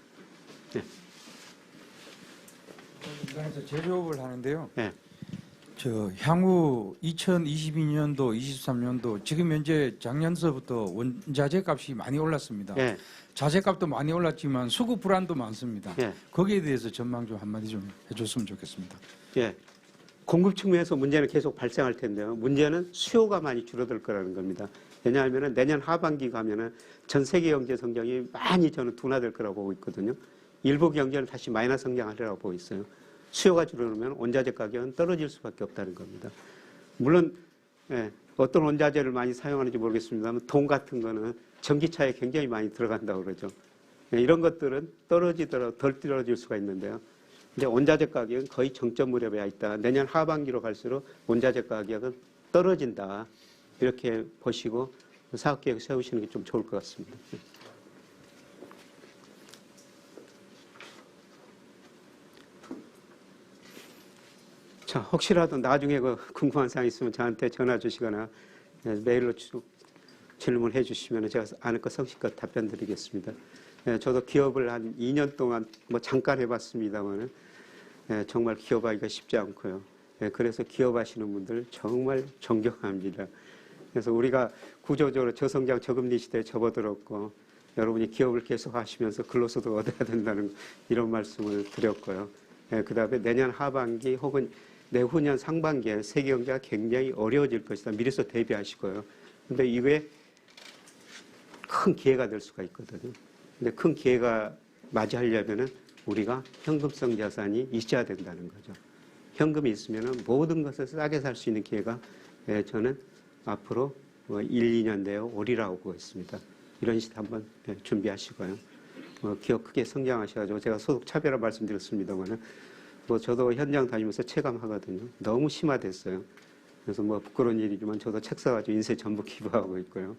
인간에서 제조업을 하는데요. 네. 향후 2022년도, 23년도 지금 현재 작년서부터 원자재 값이 많이 올랐습니다. 네. 자재 값도 많이 올랐지만 수급 불안도 많습니다. 네. 거기에 대해서 전망 좀 한마디 좀 해줬으면 좋겠습니다. 예. 공급 측면에서 문제는 계속 발생할 텐데요. 문제는 수요가 많이 줄어들 거라는 겁니다. 왜냐하면 내년 하반기 가면은 전 세계 경제 성장이 많이 저는 둔화될 거라고 보고 있거든요. 일부 경제는 다시 마이너스 성장하리라고 보고 있어요. 수요가 줄어들면 원자재 가격은 떨어질 수밖에 없다는 겁니다. 물론 어떤 원자재를 많이 사용하는지 모르겠습니다만 돈 같은 거는 전기차에 굉장히 많이 들어간다고 그러죠. 이런 것들은 떨어지더라도 덜 떨어질 수가 있는데요. 근데 원자재 가격은 거의 정점 무렵에 와 있다. 내년 하반기로 갈수록 원자재 가격은 떨어진다. 이렇게 보시고 사업계획 세우시는 게 좀 좋을 것 같습니다. 자, 혹시라도 나중에 궁금한 사항 있으면 저한테 전화 주시거나 메일로 질문해 주시면 제가 아는 것 성실껏 답변 드리겠습니다. 저도 기업을 한 2년 동안 잠깐 해봤습니다만 정말 기업하기가 쉽지 않고요. 그래서 기업하시는 분들 정말 존경합니다. 그래서 우리가 구조적으로 저성장 저금리 시대에 접어들었고 여러분이 기업을 계속 하시면서 근로소득을 얻어야 된다는 이런 말씀을 드렸고요. 그 다음에 내년 하반기 혹은 내후년 상반기에 세계 경제가 굉장히 어려워질 것이다. 미리서 대비하시고요. 근데 이외에 큰 기회가 될 수가 있거든요. 근데 큰 기회가 맞이하려면은 우리가 현금성 자산이 있어야 된다는 거죠. 현금이 있으면은 모든 것을 싸게 살 수 있는 기회가 저는 앞으로 1, 2년 내에 오리라고 보고 있습니다. 이런 시대 한번 준비하시고요. 기업 크게 성장하셔가지고 제가 소득 차별화 말씀드렸습니다만은 저도 현장 다니면서 체감하거든요. 너무 심화됐어요. 그래서 부끄러운 일이지만 저도 책 사가지고 인쇄 전부 기부하고 있고요.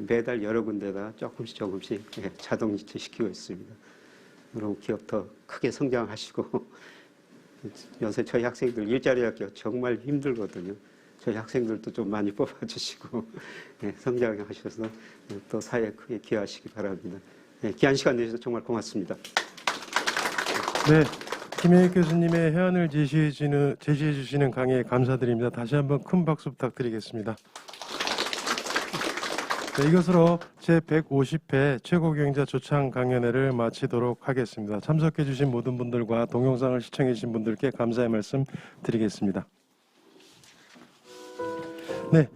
매달 여러 군데다 조금씩 자동이체 시키고 있습니다. 그럼 기업 더 크게 성장하시고 요새 저희 학생들 일자리 학교 정말 힘들거든요. 저희 학생들도 좀 많이 뽑아주시고 성장하셔서 또 사회에 크게 기여하시기 바랍니다. 귀한 시간 내주셔서 정말 고맙습니다. 네, 김혜익 교수님의 해안을 제시해 주시는 강의에 감사드립니다. 다시 한번 큰 박수 부탁드리겠습니다. 네, 이것으로 제150회 최고경영자 조창 강연회를 마치도록 하겠습니다. 참석해 주신 모든 분들과 동영상을 시청해 주신 분들께 감사의 말씀 드리겠습니다. 네,